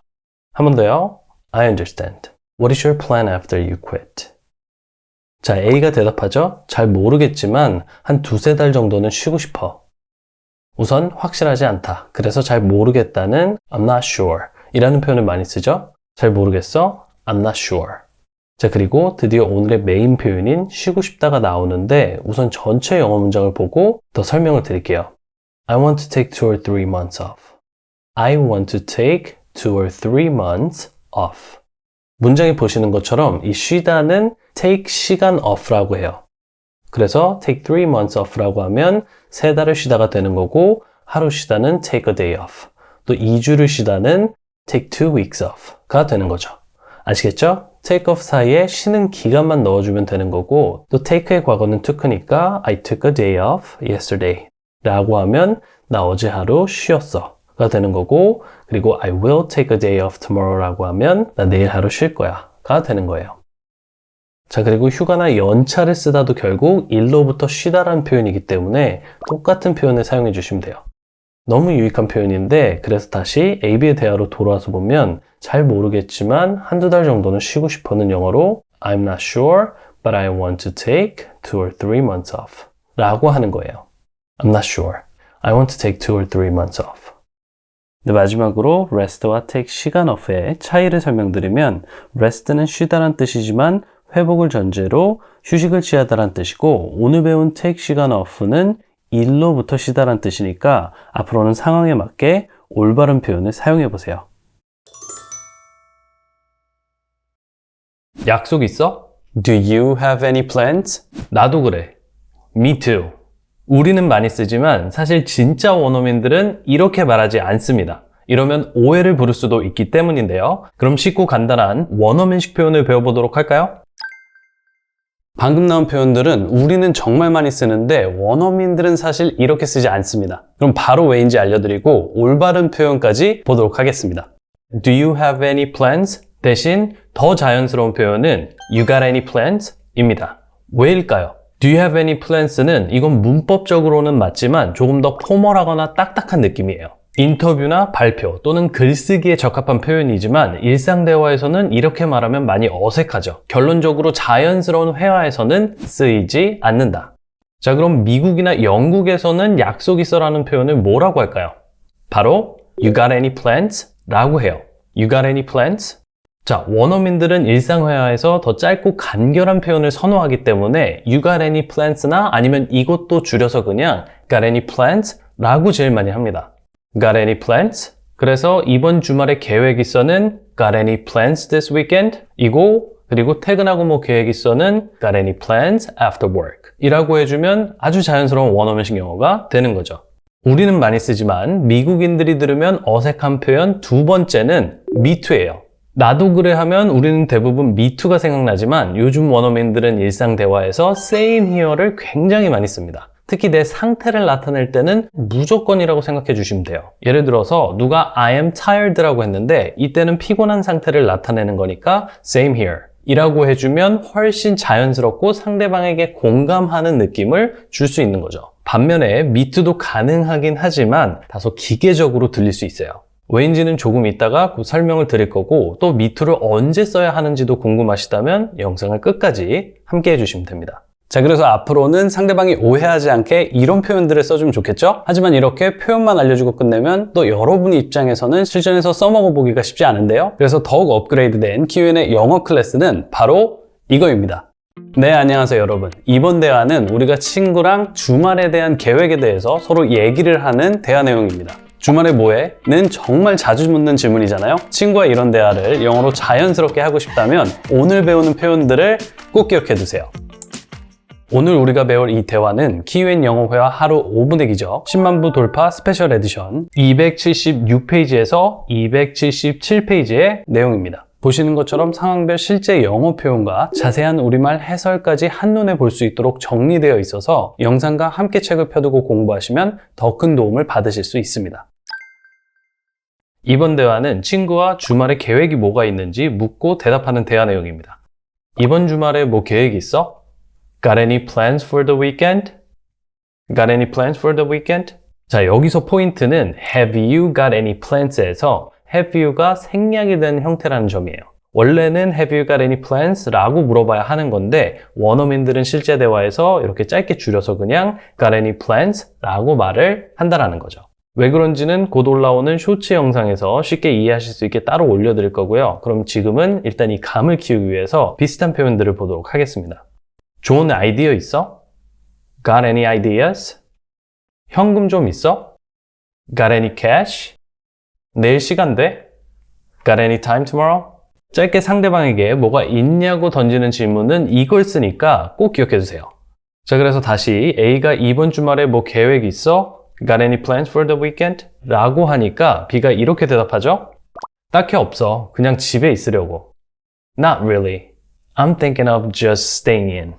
한 번 더요. I understand. What is your plan after you quit? 자, A가 대답하죠. 잘 모르겠지만 한 두세 달 정도는 쉬고 싶어. 우선 확실하지 않다. 그래서 잘 모르겠다는 I'm not sure 이라는 표현을 많이 쓰죠. 잘 모르겠어. I'm not sure. 자, 그리고 드디어 오늘의 메인 표현인 쉬고 싶다가 나오는데 우선 전체 영어 문장을 보고 더 설명을 드릴게요. I want to take 2 or 3 months off. I want to take 2 or 3 months off. 문장에 보시는 것처럼 이 쉬다는 take 시간 off라고 해요. 그래서 take 3 months off라고 하면 3달을 쉬다가 되는 거고 하루 쉬다는 take a day off. 또 2주를 쉬다는 take 2 weeks off가 되는 거죠. 아시겠죠? take off 사이에 쉬는 기간만 넣어주면 되는 거고 또 take의 과거는 took니까 I took a day off yesterday 라고 하면 나 어제 하루 쉬었어 가 되는 거고 그리고 I will take a day off tomorrow 라고 하면 나 내일 하루 쉴 거야 가 되는 거예요. 자, 그리고 휴가나 연차를 쓰다도 결국 일로부터 쉬다라는 표현이기 때문에 똑같은 표현을 사용해 주시면 돼요. 너무 유익한 표현인데 그래서 다시 AB의 대화로 돌아와서 보면 잘 모르겠지만 한두 달 정도는 쉬고 싶어는 영어로 I'm not sure, but I want to take 2 or 3 months off 라고 하는 거예요. I'm not sure. I want to take 2 or 3 months off. 네, 마지막으로 rest와 take 시간 off의 차이를 설명드리면 rest는 쉬다란 뜻이지만 회복을 전제로 휴식을 취하다란 뜻이고 오늘 배운 take 시간 off는 일로부터 쉬다란 뜻이니까 앞으로는 상황에 맞게 올바른 표현을 사용해 보세요. 약속 있어? Do you have any plans? 나도 그래. Me too. 우리는 많이 쓰지만 사실 진짜 원어민들은 이렇게 말하지 않습니다. 이러면 오해를 부를 수도 있기 때문인데요. 그럼 쉽고 간단한 원어민식 표현을 배워보도록 할까요? 방금 나온 표현들은 우리는 정말 많이 쓰는데 원어민들은 사실 이렇게 쓰지 않습니다. 그럼 바로 왜인지 알려드리고 올바른 표현까지 보도록 하겠습니다. Do you have any plans? 대신 더 자연스러운 표현은 You got any plans? 입니다. 왜일까요? Do you have any plans는 이건 문법적으로는 맞지만 조금 더 포멀하거나 딱딱한 느낌이에요. 인터뷰나 발표 또는 글쓰기에 적합한 표현이지만 일상 대화에서는 이렇게 말하면 많이 어색하죠. 결론적으로 자연스러운 회화에서는 쓰이지 않는다. 자, 그럼 미국이나 영국에서는 약속 있어라는 표현을 뭐라고 할까요? 바로 You got any plans? 라고 해요. You got any plans? 자, 원어민들은 일상회화에서 더 짧고 간결한 표현을 선호하기 때문에 You got any plans나 아니면 이것도 줄여서 그냥 Got any plans? 라고 제일 많이 합니다. Got any plans? 그래서 이번 주말에 계획 있어는 Got any plans this weekend? 이고 그리고 퇴근하고 뭐 계획 있어는 Got any plans after work? 이라고 해주면 아주 자연스러운 원어민식 영어가 되는 거죠. 우리는 많이 쓰지만 미국인들이 들으면 어색한 표현 두 번째는 me too예요. 나도 그래 하면 우리는 대부분 me too가 생각나지만 요즘 원어민들은 일상 대화에서 same here를 굉장히 많이 씁니다. 특히 내 상태를 나타낼 때는 무조건이라고 생각해 주시면 돼요. 예를 들어서 누가 I am tired라고 했는데 이때는 피곤한 상태를 나타내는 거니까 same here 이라고 해주면 훨씬 자연스럽고 상대방에게 공감하는 느낌을 줄 수 있는 거죠. 반면에 me too도 가능하긴 하지만 다소 기계적으로 들릴 수 있어요. 왜인지는 조금 이따가 곧 설명을 드릴 거고 또 me too를 언제 써야 하는지도 궁금하시다면 영상을 끝까지 함께 해주시면 됩니다. 자, 그래서 앞으로는 상대방이 오해하지 않게 이런 표현들을 써주면 좋겠죠? 하지만 이렇게 표현만 알려주고 끝내면 또 여러분의 입장에서는 실전에서 써먹어 보기가 쉽지 않은데요. 그래서 더욱 업그레이드된 Q&A 영어 클래스는 바로 이거입니다. 네, 안녕하세요 여러분. 이번 대화는 우리가 친구랑 주말에 대한 계획에 대해서 서로 얘기를 하는 대화 내용입니다. 주말에 뭐해? 는 정말 자주 묻는 질문이잖아요. 친구와 이런 대화를 영어로 자연스럽게 하고 싶다면 오늘 배우는 표현들을 꼭 기억해 두세요. 오늘 우리가 배울 이 대화는 키윈 영어회화 하루 5분의 기적 10만 부 돌파 스페셜 에디션 276페이지에서 277페이지의 내용입니다. 보시는 것처럼 상황별 실제 영어 표현과 자세한 우리말 해설까지 한눈에 볼 수 있도록 정리되어 있어서 영상과 함께 책을 펴두고 공부하시면 더 큰 도움을 받으실 수 있습니다. 이번 대화는 친구와 주말에 계획이 뭐가 있는지 묻고 대답하는 대화 내용입니다. 이번 주말에 뭐 계획 있어? Got any plans for the weekend? Got any plans for the weekend? 자, 여기서 포인트는 Have you got any plans에서 Have you가 생략이 된 형태라는 점이에요. 원래는 Have you got any plans? 라고 물어봐야 하는 건데 원어민들은 실제 대화에서 이렇게 짧게 줄여서 그냥 Got any plans? 라고 말을 한다라는 거죠. 왜 그런지는 곧 올라오는 쇼츠 영상에서 쉽게 이해하실 수 있게 따로 올려드릴 거고요. 그럼 지금은 일단 이 감을 키우기 위해서 비슷한 표현들을 보도록 하겠습니다. 좋은 아이디어 있어? Got any ideas? 현금 좀 있어? Got any cash? 내일 시간 돼? Got any time tomorrow? 짧게 상대방에게 뭐가 있냐고 던지는 질문은 이걸 쓰니까 꼭 기억해 주세요. 자, 그래서 다시 A가 이번 주말에 뭐 계획 있어? Got any plans for the weekend? 라고 하니까 B가 이렇게 대답하죠? 딱히 없어. 그냥 집에 있으려고. Not really. I'm thinking of just staying in.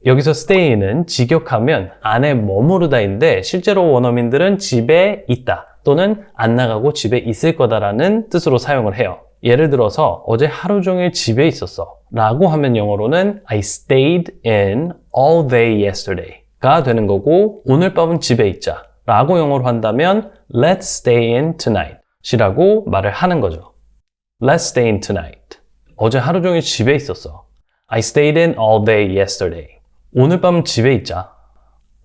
여기서 stay in은 직역하면 안에 머무르다인데 실제로 원어민들은 집에 있다 또는 안 나가고 집에 있을 거다라는 뜻으로 사용을 해요. 예를 들어서 어제 하루 종일 집에 있었어 라고 하면 영어로는 I stayed in all day yesterday 가 되는 거고 오늘 밤은 집에 있자 라고 영어로 한다면 Let's stay in tonight 이라고 말을 하는 거죠. Let's stay in tonight. 어제 하루 종일 집에 있었어. I stayed in all day yesterday. 오늘 밤 집에 있자.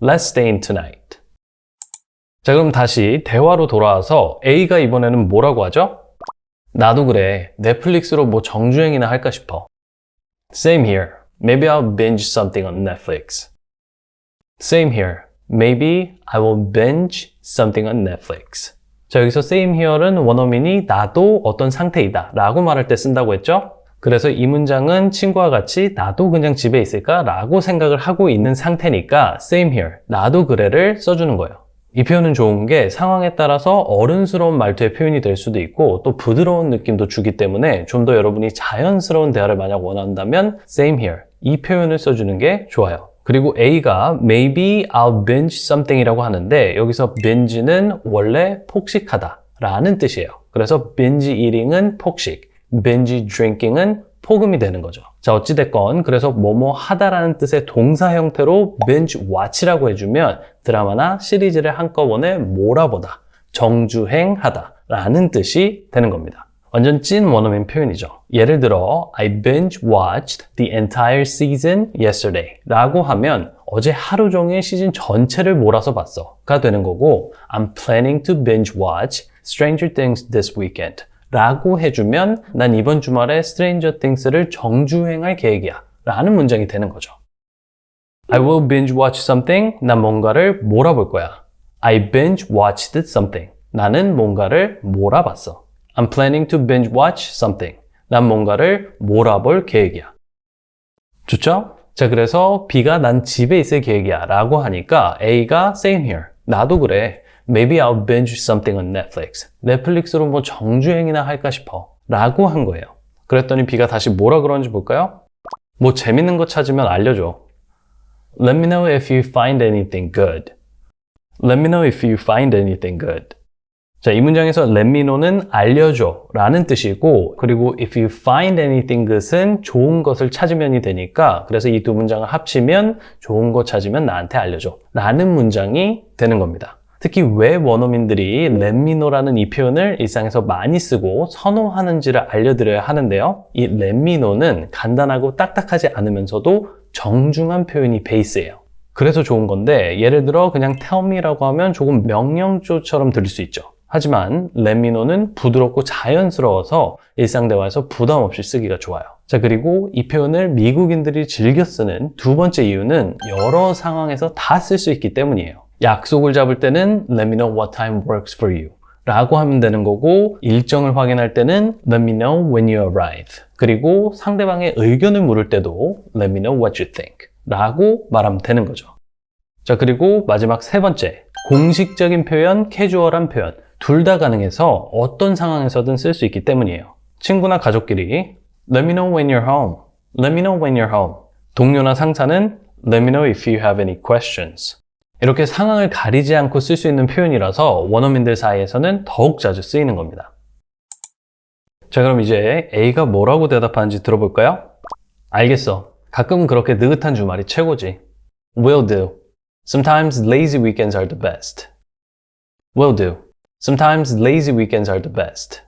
Let's stay in tonight. 자, 그럼 다시 대화로 돌아와서 A가 이번에는 뭐라고 하죠? 나도 그래. 넷플릭스로 뭐 정주행이나 할까 싶어. Same here. Maybe I'll binge something on Netflix. Same here. Maybe I will binge something on Netflix. 자, 여기서 same here는 원어민이 나도 어떤 상태이다 라고 말할 때 쓴다고 했죠? 그래서 이 문장은 친구와 같이 나도 그냥 집에 있을까? 라고 생각을 하고 있는 상태니까 same here, 나도 그래를 써주는 거예요. 이 표현은 좋은 게 상황에 따라서 어른스러운 말투의 표현이 될 수도 있고 또 부드러운 느낌도 주기 때문에 좀 더 여러분이 자연스러운 대화를 만약 원한다면 same here, 이 표현을 써주는 게 좋아요. 그리고 A가 maybe I'll binge something이라고 하는데 여기서 binge는 원래 폭식하다 라는 뜻이에요. 그래서 binge eating은 폭식, binge drinking은 포금이 되는 거죠. 자, 어찌됐건 그래서 뭐뭐 하다라는 뜻의 동사 형태로 binge watch라고 해주면 드라마나 시리즈를 한꺼번에 몰아보다, 정주행하다 라는 뜻이 되는 겁니다. 완전 찐 원어민 표현이죠. 예를 들어 I binge watched the entire season yesterday 라고 하면 어제 하루 종일 시즌 전체를 몰아서 봤어 가 되는 거고 I'm planning to binge watch Stranger Things this weekend 라고 해주면 난 이번 주말에 Stranger Things를 정주행할 계획이야 라는 문장이 되는 거죠. I will binge watch something. 난 뭔가를 몰아볼 거야. I binge watched something. 나는 뭔가를 몰아봤어. I'm planning to binge watch something. 난 뭔가를 몰아볼 계획이야. 좋죠? 자, 그래서 B가 난 집에 있을 계획이야 라고 하니까 A가 same here. 나도 그래. Maybe I'll binge something on Netflix. 넷플릭스로 뭐 정주행이나 할까 싶어. 라고 한 거예요. 그랬더니 B가 다시 뭐라 그러는지 볼까요? 뭐 재밌는 거 찾으면 알려줘. Let me know if you find anything good. Let me know if you find anything good. 자, 이 문장에서 let me know는 알려줘 라는 뜻이고 그리고 if you find anything good은 좋은 것을 찾으면이 되니까 그래서 이 두 문장을 합치면 좋은 거 찾으면 나한테 알려줘 라는 문장이 되는 겁니다. 특히 왜 원어민들이 let me know라는 이 표현을 일상에서 많이 쓰고 선호하는지를 알려드려야 하는데요. 이 let me know는 간단하고 딱딱하지 않으면서도 정중한 표현이 베이스예요. 그래서 좋은 건데 예를 들어 그냥 tell me라고 하면 조금 명령조처럼 들릴 수 있죠. 하지만 let me know는 부드럽고 자연스러워서 일상 대화에서 부담 없이 쓰기가 좋아요. 자, 그리고 이 표현을 미국인들이 즐겨 쓰는 두 번째 이유는 여러 상황에서 다 쓸 수 있기 때문이에요. 약속을 잡을 때는 let me know what time works for you 라고 하면 되는 거고, 일정을 확인할 때는 let me know when you arrive. 그리고 상대방의 의견을 물을 때도 let me know what you think 라고 말하면 되는 거죠. 자, 그리고 마지막 세 번째, 공식적인 표현, 캐주얼한 표현 둘 다 가능해서 어떤 상황에서든 쓸 수 있기 때문이에요. 친구나 가족끼리 let me know when you're home. Let me know when you're home. 동료나 상사는 let me know if you have any questions. 이렇게 상황을 가리지 않고 쓸 수 있는 표현이라서 원어민들 사이에서는 더욱 자주 쓰이는 겁니다. 자, 그럼 이제 A가 뭐라고 대답하는지 들어볼까요? 알겠어. 가끔은 그렇게 느긋한 주말이 최고지. Will do. Sometimes lazy weekends are the best. Will do. Sometimes lazy weekends are the best.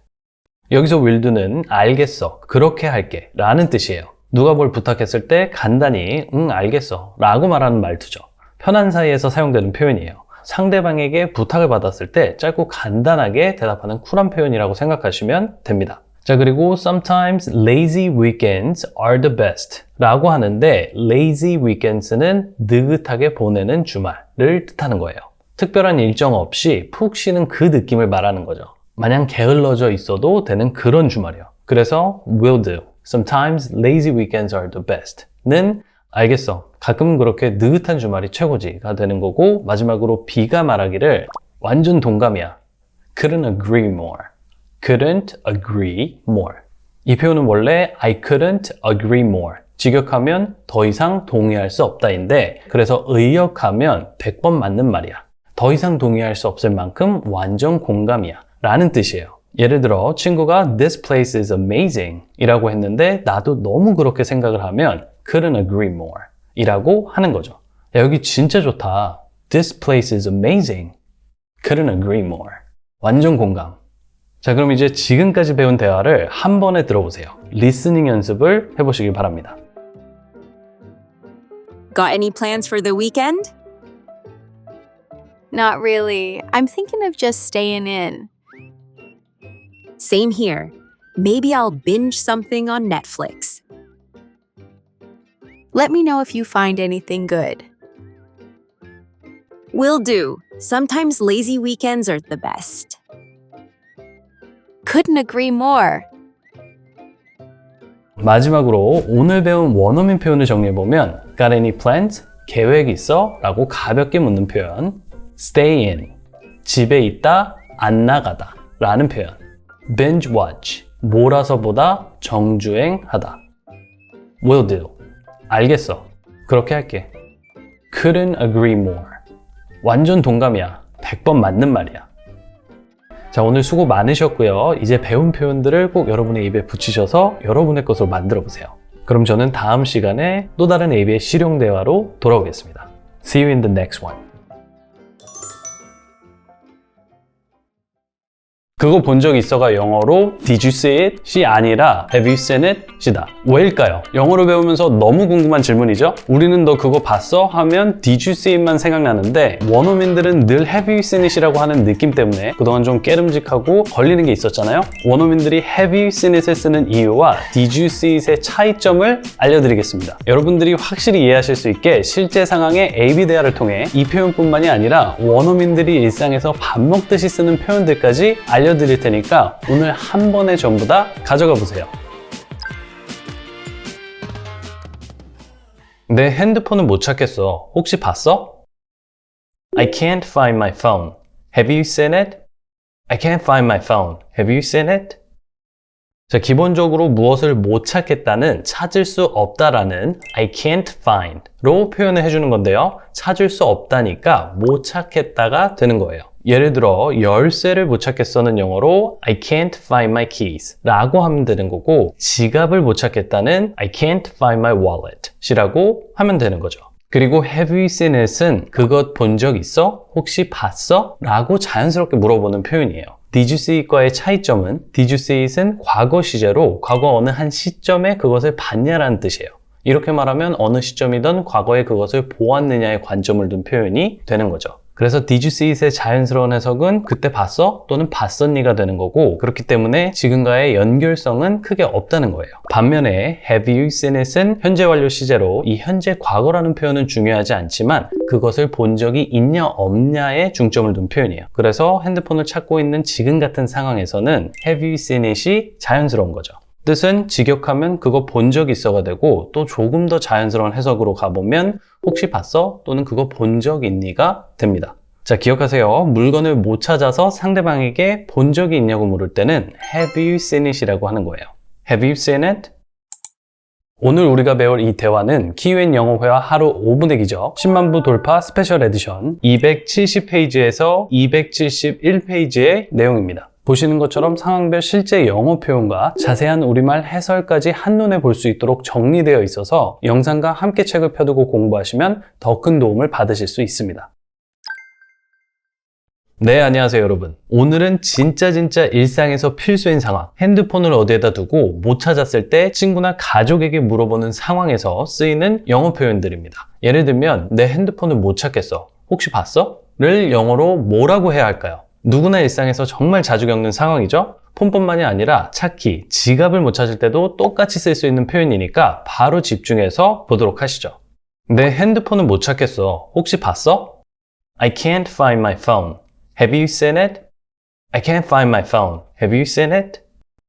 여기서 will do는 알겠어, 그렇게 할게 라는 뜻이에요. 누가 뭘 부탁했을 때 간단히 응 알겠어 라고 말하는 말투죠. 편한 사이에서 사용되는 표현이에요. 상대방에게 부탁을 받았을 때 짧고 간단하게 대답하는 쿨한 표현이라고 생각하시면 됩니다. 자, 그리고 sometimes lazy weekends are the best 라고 하는데 lazy weekends는 느긋하게 보내는 주말을 뜻하는 거예요. 특별한 일정 없이 푹 쉬는 그 느낌을 말하는 거죠. 마냥 게을러져 있어도 되는 그런 주말이요. 그래서 will do. Sometimes lazy weekends are the best 는 알겠어. 가끔은 그렇게 느긋한 주말이 최고지가 되는 거고, 마지막으로 B가 말하기를 완전 동감이야. Couldn't agree more. Couldn't agree more. 이 표현은 원래 I couldn't agree more. 직역하면 더 이상 동의할 수 없다인데, 그래서 의역하면 100번 맞는 말이야. 더 이상 동의할 수 없을 만큼 완전 공감이야 라는 뜻이에요. 예를 들어 친구가 This place is amazing 이라고 했는데 나도 너무 그렇게 생각을 하면 Couldn't agree more 이라고 하는 거죠. 야, 여기 진짜 좋다. This place is amazing. Couldn't agree more. 완전 공감. 자, 그럼 이제 지금까지 배운 대화를 한 번에 들어보세요. 리스닝 연습을 해보시길 바랍니다. Got any plans for the weekend? Not really. I'm thinking of just staying in. Same here. Maybe I'll binge something on Netflix. Let me know if you find anything good. Will do. Sometimes lazy weekends are the best. Couldn't agree more. 마지막으로 오늘 배운 원어민 표현을 정리해보면 Got any plans? 계획 있어? 라고 가볍게 묻는 표현. Stay in. 집에 있다, 안 나가다 라는 표현. Binge watch. 몰아서 보다, 정주행하다. Will do. 알겠어. 그렇게 할게. Couldn't agree more. 완전 동감이야. 100번 맞는 말이야. 자, 오늘 수고 많으셨고요. 이제 배운 표현들을 꼭 여러분의 입에 붙이셔서 여러분의 것으로 만들어 보세요. 그럼 저는 다음 시간에 또 다른 AB의 실용 대화로 돌아오겠습니다. See you in the next one. 그거 본 적 있어가 영어로 Did you see it?이 아니라 Have you seen it? 이다. 왜일까요? 영어로 배우면서 너무 궁금한 질문이죠? 우리는 너 그거 봤어? 하면 Did you see it만 생각나는데 원어민들은 늘 Have you seen it이라고 하는 느낌 때문에 그동안 좀 깨름직하고 걸리는 게 있었잖아요? 원어민들이 Have you seen it을 쓰는 이유와 Did you see it의 차이점을 알려드리겠습니다. 여러분들이 확실히 이해하실 수 있게 실제 상황의 AB 대화를 통해 이 표현뿐만이 아니라 원어민들이 일상에서 밥 먹듯이 쓰는 표현들까지 알려드릴 테니까 오늘 한 번에 전부 다 가져가 보세요. 내 핸드폰을 못 찾겠어. 혹시 봤어? I can't find my phone. Have you seen it? I can't find my phone. Have you seen it? 자, 기본적으로 무엇을 못 찾겠다는 찾을 수 없다라는 I can't find로 표현을 해주는 건데요. 찾을 수 없다니까 못 찾겠다가 되는 거예요. 예를 들어 열쇠를 못 찾겠어는 영어로 I can't find my keys 라고 하면 되는 거고, 지갑을 못 찾겠다는 I can't find my wallet 이라고 하면 되는 거죠. 그리고 have you seen it은 그것 본 적 있어? 혹시 봤어? 라고 자연스럽게 물어보는 표현이에요. Did you see it과의 차이점은 Did you see it은 과거 시제로 과거 어느 한 시점에 그것을 봤냐라는 뜻이에요. 이렇게 말하면 어느 시점이든 과거에 그것을 보았느냐의 관점을 둔 표현이 되는 거죠. 그래서 Did you see it의 자연스러운 해석은 그때 봤어? 또는 봤었니가 되는 거고, 그렇기 때문에 지금과의 연결성은 크게 없다는 거예요. 반면에 Have you seen it은 현재 완료 시제로 이 현재 과거라는 표현은 중요하지 않지만 그것을 본 적이 있냐 없냐에 중점을 둔 표현이에요. 그래서 핸드폰을 찾고 있는 지금 같은 상황에서는 Have you seen it이 자연스러운 거죠. 뜻은 직역하면 그거 본 적 있어가 되고, 또 조금 더 자연스러운 해석으로 가보면 혹시 봤어? 또는 그거 본 적 있니가 됩니다. 자, 기억하세요. 물건을 못 찾아서 상대방에게 본 적이 있냐고 물을 때는 Have you seen it이라고 하는 거예요. Have you seen it? 오늘 우리가 배울 이 대화는 키윈 영어회화 하루 5분의 기적 10만 부 돌파 스페셜 에디션 270페이지에서 271페이지의 내용입니다. 보시는 것처럼 상황별 실제 영어 표현과 자세한 우리말 해설까지 한눈에 볼 수 있도록 정리되어 있어서 영상과 함께 책을 펴두고 공부하시면 더 큰 도움을 받으실 수 있습니다. 네, 안녕하세요 여러분. 오늘은 진짜 일상에서 필수인 상황, 핸드폰을 어디에다 두고 못 찾았을 때 친구나 가족에게 물어보는 상황에서 쓰이는 영어 표현들입니다. 예를 들면 내 핸드폰을 못 찾겠어. 혹시 봤어? 를 영어로 뭐라고 해야 할까요? 누구나 일상에서 정말 자주 겪는 상황이죠? 폰뿐만이 아니라 차키, 지갑을 못 찾을 때도 똑같이 쓸 수 있는 표현이니까 바로 집중해서 보도록 하시죠. 내 핸드폰을 못 찾겠어. 혹시 봤어? I can't find my phone. Have you seen it? I can't find my phone. Have you seen it?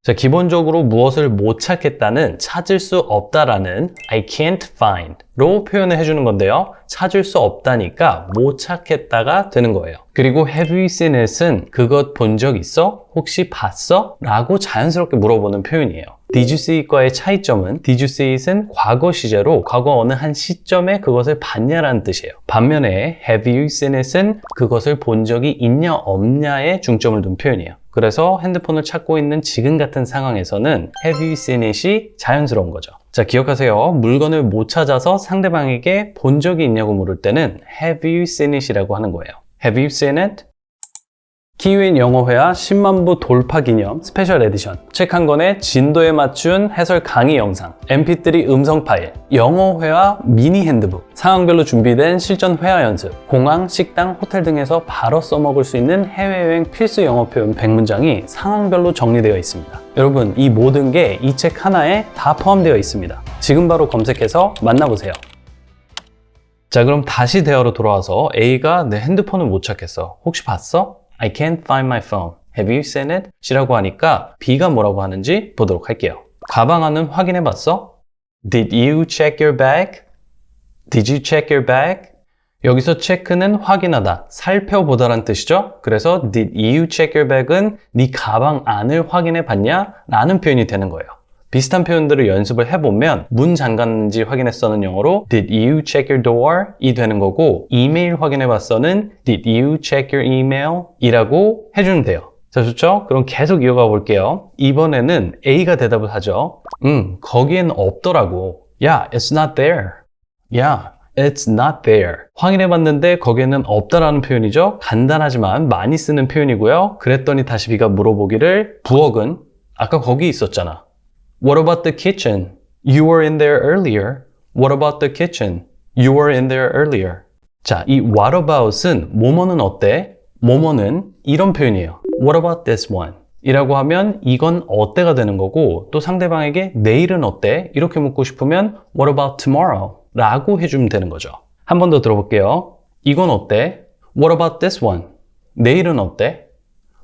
자, 기본적으로 무엇을 못 찾겠다는 찾을 수 없다라는 I can't find로 표현을 해주는 건데요. 찾을 수 없다니까 못 찾겠다가 되는 거예요. 그리고 have you seen it은 그것 본 적 있어? 혹시 봤어? 라고 자연스럽게 물어보는 표현이에요. Did you see it과의 차이점은 Did you see it은 과거 시제로 과거 어느 한 시점에 그것을 봤냐라는 뜻이에요. 반면에 Have you seen it은 그것을 본 적이 있냐 없냐에 중점을 둔 표현이에요. 그래서 핸드폰을 찾고 있는 지금 같은 상황에서는 Have you seen it이 자연스러운 거죠. 자, 기억하세요. 물건을 못 찾아서 상대방에게 본 적이 있냐고 물을 때는 Have you seen it이라고 하는 거예요. Have you seen it? 키윈 영어회화 10만 부 돌파 기념 스페셜 에디션 책 한 권에 진도에 맞춘 해설 강의 영상, mp3 음성 파일, 영어회화 미니 핸드북, 상황별로 준비된 실전 회화 연습, 공항, 식당, 호텔 등에서 바로 써먹을 수 있는 해외여행 필수 영어 표현 100문장이 상황별로 정리되어 있습니다. 여러분, 이 모든 게 이 책 하나에 다 포함되어 있습니다. 지금 바로 검색해서 만나보세요. 자, 그럼 다시 대화로 돌아와서 A가 내 핸드폰을 못 찾겠어. 혹시 봤어? I can't find my phone. Have you seen it? 이라고 하니까 B가 뭐라고 하는지 보도록 할게요. 가방 안은 확인해 봤어? Did you check your bag? Did you check your bag? 여기서 체크는 확인하다, 살펴보다라는 뜻이죠. 그래서 Did you check your bag은 네 가방 안을 확인해 봤냐? 라는 표현이 되는 거예요. 비슷한 표현들을 연습을 해보면 문 잠갔는지 확인했어는 영어로 Did you check your door? 이 되는 거고, 이메일 확인해봤어는 Did you check your email? 이라고 해주면 돼요. 자, 좋죠? 그럼 계속 이어가 볼게요. 이번에는 A가 대답을 하죠. 거기엔 없더라고. Yeah, it's not there. Yeah, it's not there. 확인해봤는데 거기에는 없다라는 표현이죠. 간단하지만 많이 쓰는 표현이고요. 그랬더니 다시 B가 물어보기를, 부엌은 아까 거기 있었잖아. What about the kitchen? You were in there earlier. What about the kitchen? You were in there earlier. 자, 이 what about은 뭐뭐는 어때? 뭐뭐는 이런 표현이에요. What about this one? 이라고 하면 이건 어때가 되는 거고, 또 상대방에게 내일은 어때? 이렇게 묻고 싶으면 What about tomorrow? 라고 해주면 되는 거죠. 한 번 더 들어볼게요. 이건 어때? What about this one? 내일은 어때?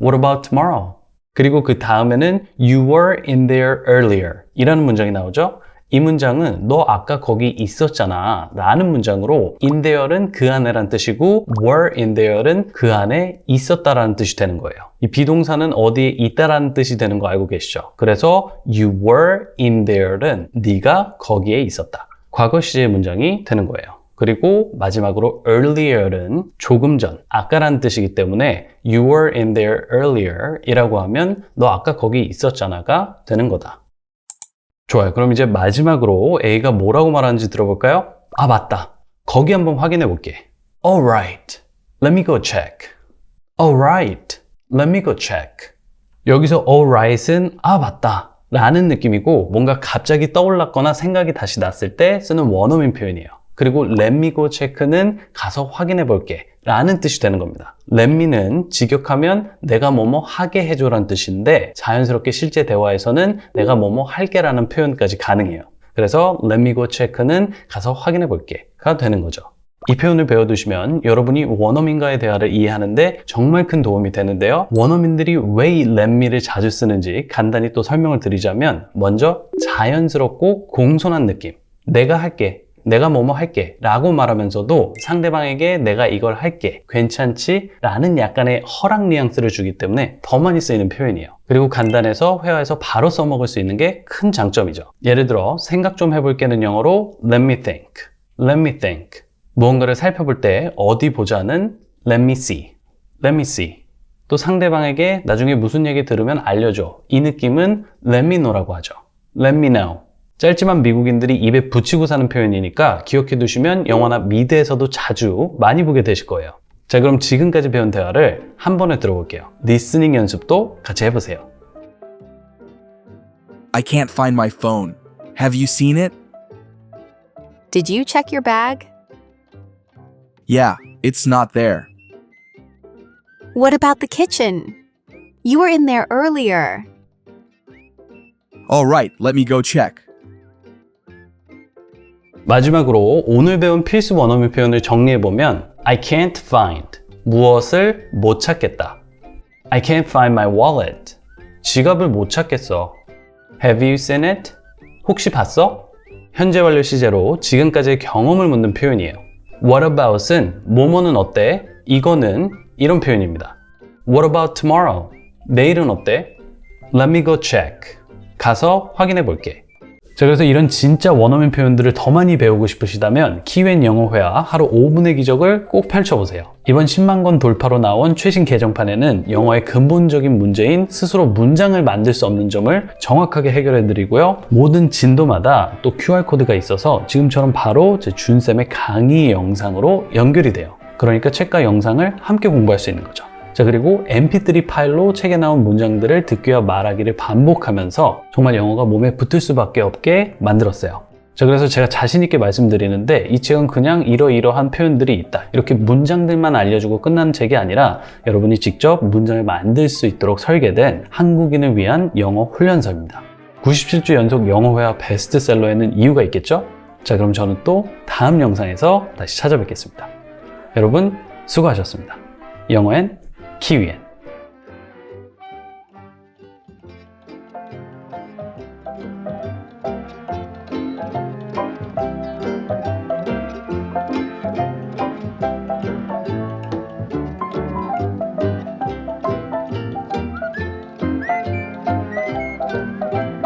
What about tomorrow? 그리고 그 다음에는 You were in there earlier 이라는 문장이 나오죠. 이 문장은 너 아까 거기 있었잖아 라는 문장으로 in there는 그 안에란 뜻이고 were in there는 그 안에 있었다라는 뜻이 되는 거예요. 이 비동사는 어디에 있다라는 뜻이 되는 거 알고 계시죠? 그래서 You were in there는 네가 거기에 있었다. 과거 시제 문장이 되는 거예요. 그리고 마지막으로 earlier는 조금 전, 아까라는 뜻이기 때문에 You were in there earlier 이라고 하면 너 아까 거기 있었잖아가 되는 거다. 좋아요. 그럼 이제 마지막으로 A가 뭐라고 말하는지 들어볼까요? 아, 맞다. 거기 한번 확인해 볼게. Alright, let me go check. Alright, let me go check. 여기서 alright은 아, 맞다 라는 느낌이고 뭔가 갑자기 떠올랐거나 생각이 다시 났을 때 쓰는 원어민 표현이에요. 그리고 let me go check는 가서 확인해 볼게 라는 뜻이 되는 겁니다. let me는 직역하면 내가 뭐뭐 하게 해줘라는 뜻인데 자연스럽게 실제 대화에서는 내가 뭐뭐 할게 라는 표현까지 가능해요. 그래서 let me go check는 가서 확인해 볼게가 되는 거죠. 이 표현을 배워두시면 여러분이 원어민과의 대화를 이해하는데 정말 큰 도움이 되는데요. 원어민들이 왜 이 let me를 자주 쓰는지 간단히 또 설명을 드리자면 먼저 자연스럽고 공손한 느낌. 내가 할게. 내가 뭐뭐 할게 라고 말하면서도 상대방에게 내가 이걸 할게 괜찮지? 라는 약간의 허락 뉘앙스를 주기 때문에 더 많이 쓰이는 표현이에요. 그리고 간단해서 회화에서 바로 써먹을 수 있는 게 큰 장점이죠. 예를 들어 생각 좀 해볼게는 영어로 let me think, let me think. 무언가를 살펴볼 때 어디 보자는 let me see, let me see. 또 상대방에게 나중에 무슨 얘기 들으면 알려줘. 이 느낌은 let me know라고 하죠. let me know. 짧지만 미국인들이 입에 붙이고 사는 표현이니까 기억해 두시면 영화나 미드에서도 자주 많이 보게 되실 거예요. 자, 그럼 지금까지 배운 대화를 한 번에 들어볼게요. 리스닝 연습도 같이 해보세요. I can't find my phone. Have you seen it? Did you check your bag? Yeah, it's not there. What about the kitchen? You were in there earlier. All right, let me go check. 마지막으로 오늘 배운 필수 원어민 표현을 정리해보면 I can't find 무엇을 못 찾겠다. I can't find my wallet 지갑을 못 찾겠어. Have you seen it? 혹시 봤어? 현재 완료 시제로 지금까지의 경험을 묻는 표현이에요. What about은 뭐뭐는 어때? 이거는 이런 표현입니다. What about tomorrow? 내일은 어때? Let me go check 가서 확인해 볼게. 자, 그래서 이런 진짜 원어민 표현들을 더 많이 배우고 싶으시다면 키웨인 영어 회화 하루 5분의 기적을 꼭 펼쳐보세요. 이번 10만 권 돌파로 나온 최신 개정판에는 영어의 근본적인 문제인 스스로 문장을 만들 수 없는 점을 정확하게 해결해 드리고요. 모든 진도마다 또 QR코드가 있어서 지금처럼 바로 제 준쌤의 강의 영상으로 연결이 돼요. 그러니까 책과 영상을 함께 공부할 수 있는 거죠. 자, 그리고 mp3 파일로 책에 나온 문장들을 듣기와 말하기를 반복하면서 정말 영어가 몸에 붙을 수밖에 없게 만들었어요. 자, 그래서 제가 자신 있게 말씀드리는데 이 책은 그냥 이러이러한 표현들이 있다. 이렇게 문장들만 알려주고 끝나는 책이 아니라 여러분이 직접 문장을 만들 수 있도록 설계된 한국인을 위한 영어 훈련서입니다. 97주 연속 영어 회화 베스트셀러에는 이유가 있겠죠? 자, 그럼 저는 또 다음 영상에서 다시 찾아뵙겠습니다. 여러분 수고하셨습니다. 영어엔 키위엔